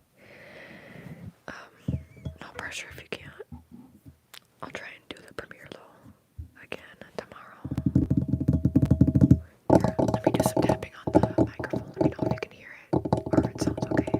No pressure if you can't. I'll try and do the premiere though again tomorrow. Here, let me do some tapping on the microphone. Let me know if you can hear it or if it sounds okay.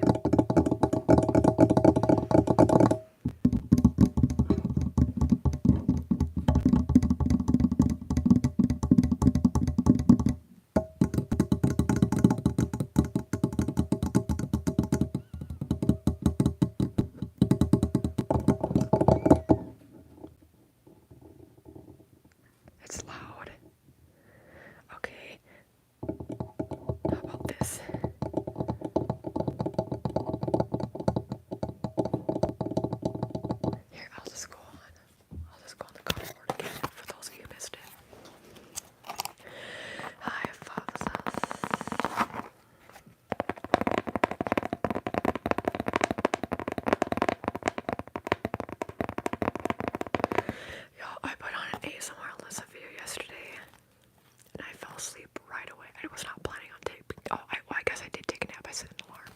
I set an alarm.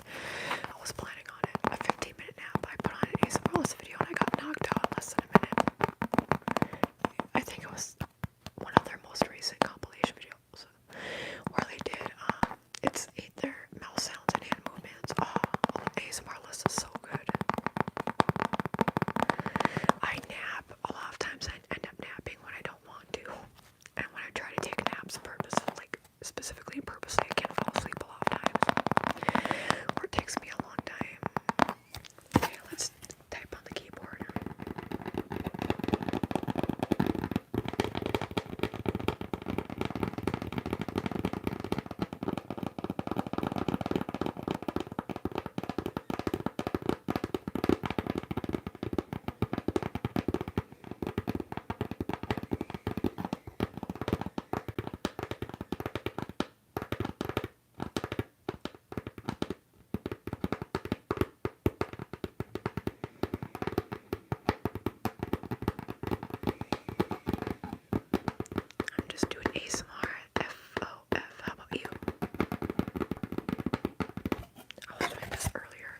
I was planning on it. A 15-minute nap. I put on an ASMR video and I got knocked out in less than a minute. I think it was one of their most recent compilation videos where they did, it's their mouth sounds and hand movements. Oh, ASMR list is so good. I nap. A lot of times I end up napping when I don't want to. And when I try to take naps specifically purposely, I can't fall asleep a lot of times. Or it takes me a long time. Okay, let's type on the keyboard. I'm just doing ASMR. FOF. How about you? I was doing this earlier.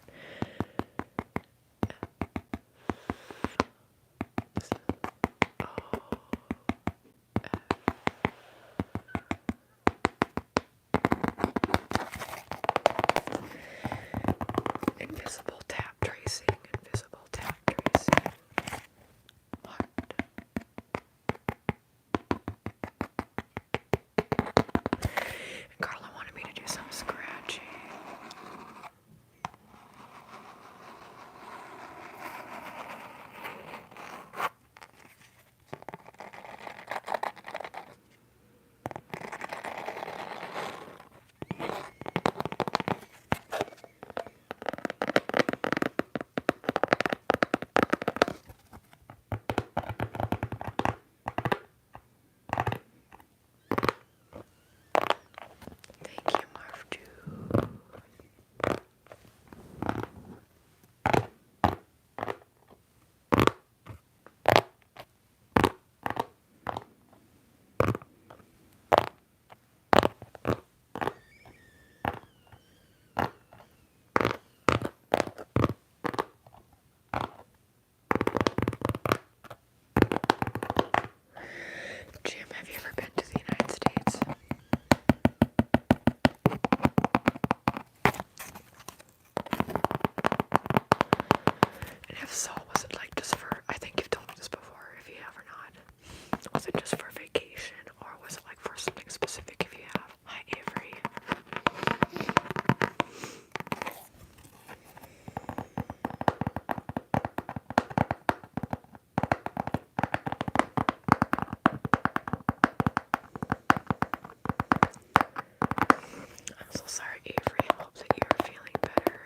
Invisible tap tracing. Invisible tap tracing. Heart. And Carla wanted me to do some scratching. Thank you, Marv. Jim, have you ever been to the United States? And if so, was it like just for, I think you've told me this before, if you have or not. Was it just for vacation, or was it like for something specific if you have? Hi, Avery. I'm so sorry, Avery. I hope that you're feeling better.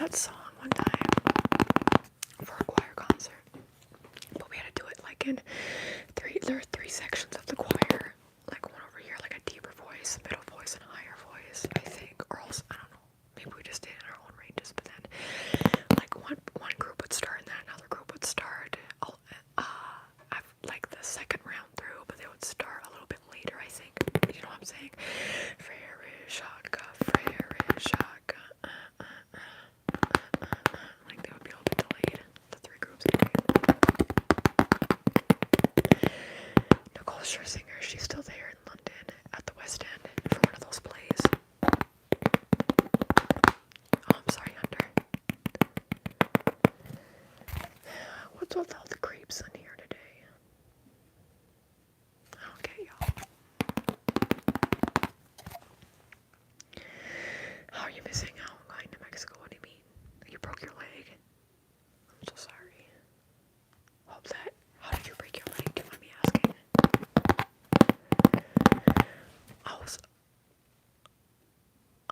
that song one time for a choir concert, but we had to do it like in there are three sections of the choir, like one over here, like a deeper voice, middle voice, and a higher voice, I think, or else, I don't know, maybe we just did it in our own ranges, but then, like, one group would start, and then another group would start, like, the second round through, but they would start a little bit later, I think, you know what I'm saying? Frere Shaka, like, they would be a little bit delayed, the three groups anyway. Nicole Scherzinger, she's still there in London at the West End for one of those plays. Oh, I'm sorry, Hunter. What's with all the creeps in here today? I don't get y'all. How are you missing out on going to Mexico? What do you mean? You broke your leg? I'm so sorry. Hope that. How did you break your leg? Do you mind me asking?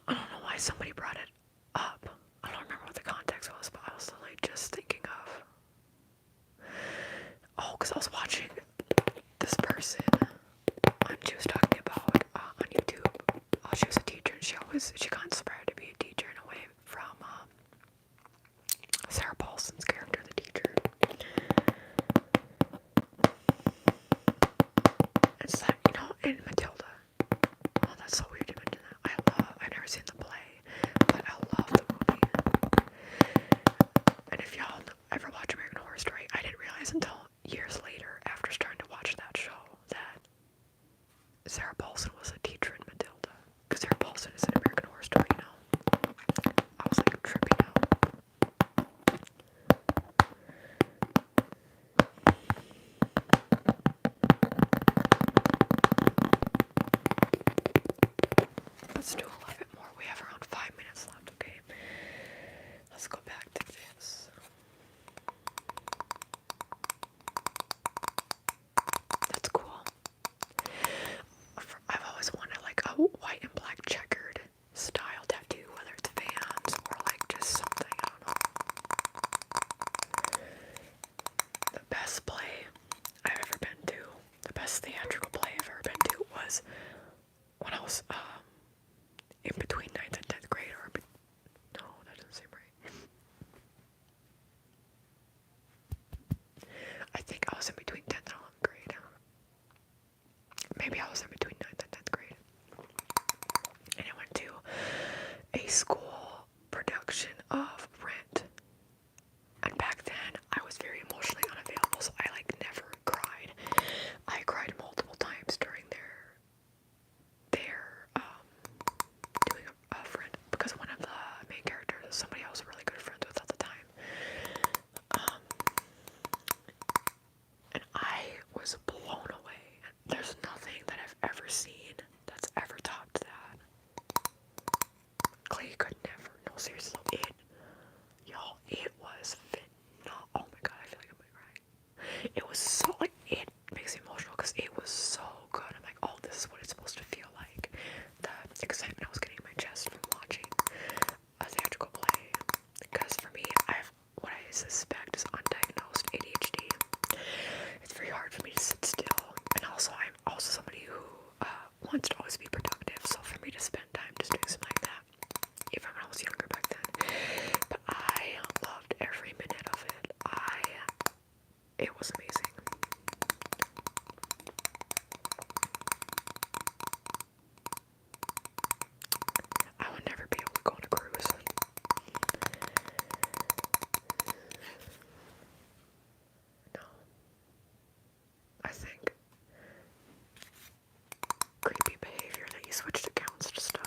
I don't know why somebody brought it up. I don't remember what the context was, but I was like just thinking of. Oh, because I was watching this person, and she was talking about on YouTube. She was a teacher, and she got inspired to be a teacher in a way from Sarah Paulson's character, the teacher. It's like, you know, in Matilda. Oh, that's so weird you mention that. I've never seen the play, but I love the movie. And if y'all ever watch American Horror Story, I didn't realize until years later, after starting to watch that show, that Sarah Paulson was a teacher in Matilda. Because Sarah Paulson is in American Horror Story, you know. I was like tripping out. Let's do a little bit more. We have around 5 minutes left, okay? Let's go back to this. That's cool. I've always wanted like a white and black checkered style tattoo, whether it's Vans or like just something, I don't know. The best play I've ever been to, the best theatrical play I've ever been to was when I was in between 9th and 10th grade, or no, that doesn't seem right. I think I was in between 10th and 11th grade. Maybe I was in between 9th and 10th grade. And I went to a school production of Rent. And back then, I was very emotionally unavailable, so I like never cried. I cried multiple times during their doing a friend, because one of the main characters is somebody I was really good friends with at the time. And I was blown away. There's nothing that I've ever seen that's ever topped that. Clay could never. No, seriously, it was phenomenal. Oh my god, I feel like I'm gonna cry. It was so, like, it makes me emotional because it was so good. I'm like, oh, this is what it's supposed to feel like. The excitement I was getting in my chest from watching a theatrical play. Because for me, I have what I suspect is undiagnosed ADHD. It's very hard for me to sit still. And also, I'm also somebody who wants to always be productive. So for me to spend time just doing something like that, even when I was younger back then. But I loved every minute of it. It was amazing. I would never be able to go on a cruise. No. I think creepy behavior that you switched accounts just to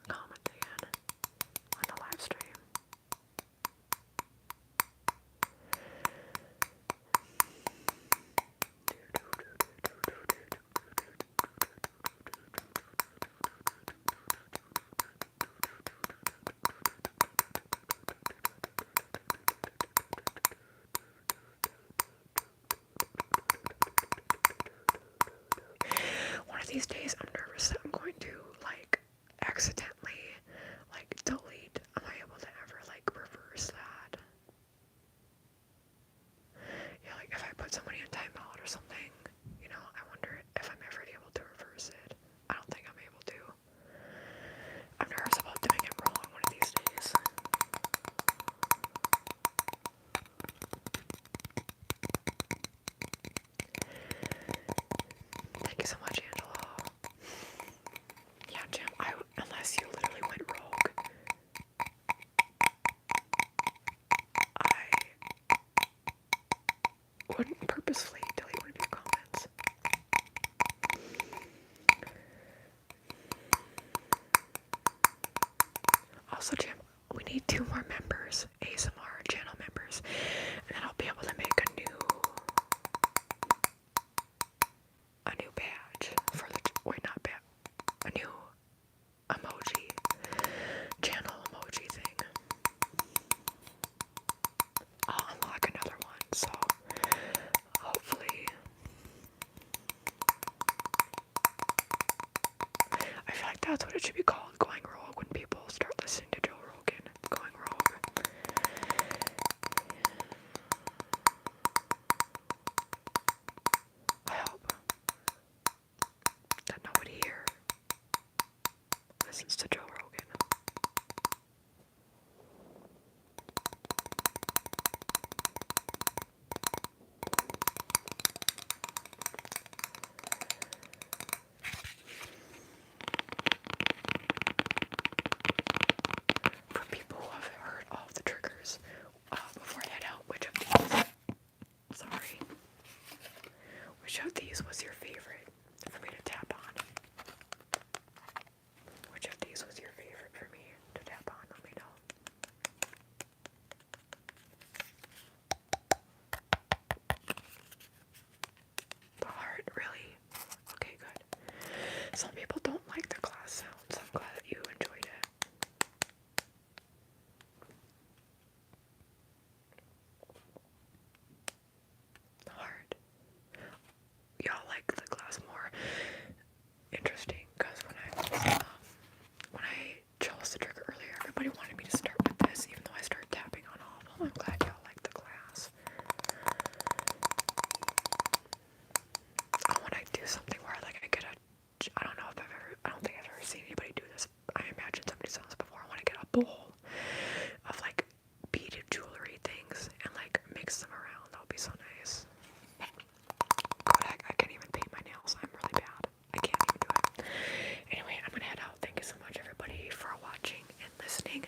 comment again on the live stream. 2 more members, ASMR channel members, and then I'll be able to make a new badge for the, wait, not badge, a new emoji, channel emoji thing. I'll unlock another one, so hopefully, I feel like that's what it should be called, going rogue, when people start listening to Joe Rogan, going rogue. I hope that nobody here listens to Joe Rogan. For people who have heard all of the triggers, before I head out, which of these was your favorite for me to tap on? Which of these was your favorite for me to tap on? Let me know. The heart, really? Okay, good. Some people don't like the glass sounds. I'm glad that you enjoyed it. The heart. Y'all like the glass more. Interesting, because when I chose the trigger earlier, everybody wanted me to start with this, even though I started tapping on all of them. I'm glad y'all like the glass. When I do something where I get a, I don't think I've ever seen anybody do this. I imagine somebody's done this before. I want to get a bowl of like beaded jewelry things and like mix them around. That would be so nice. God, I can't even paint my nails. I'm really bad. I can't even do it. Anyway, I'm gonna head out. Thank you so much, everybody, for watching and listening.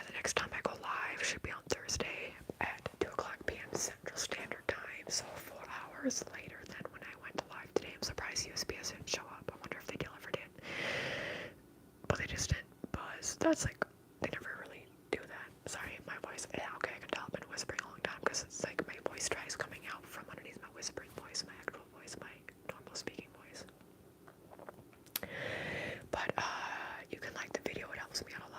The next time I go live should be on Thursday at 2 o'clock p.m. Central Standard Time, so 4 hours later than when I went live today. I'm surprised USPS didn't show up. I wonder if they delivered it. But they just didn't buzz. That's like, they never really do that. Sorry, my voice. Yeah, okay, I can tell I've been whispering a long time because it's like my voice tries coming out from underneath my whispering voice, my actual voice, my normal speaking voice. But you can like the video, it helps me out a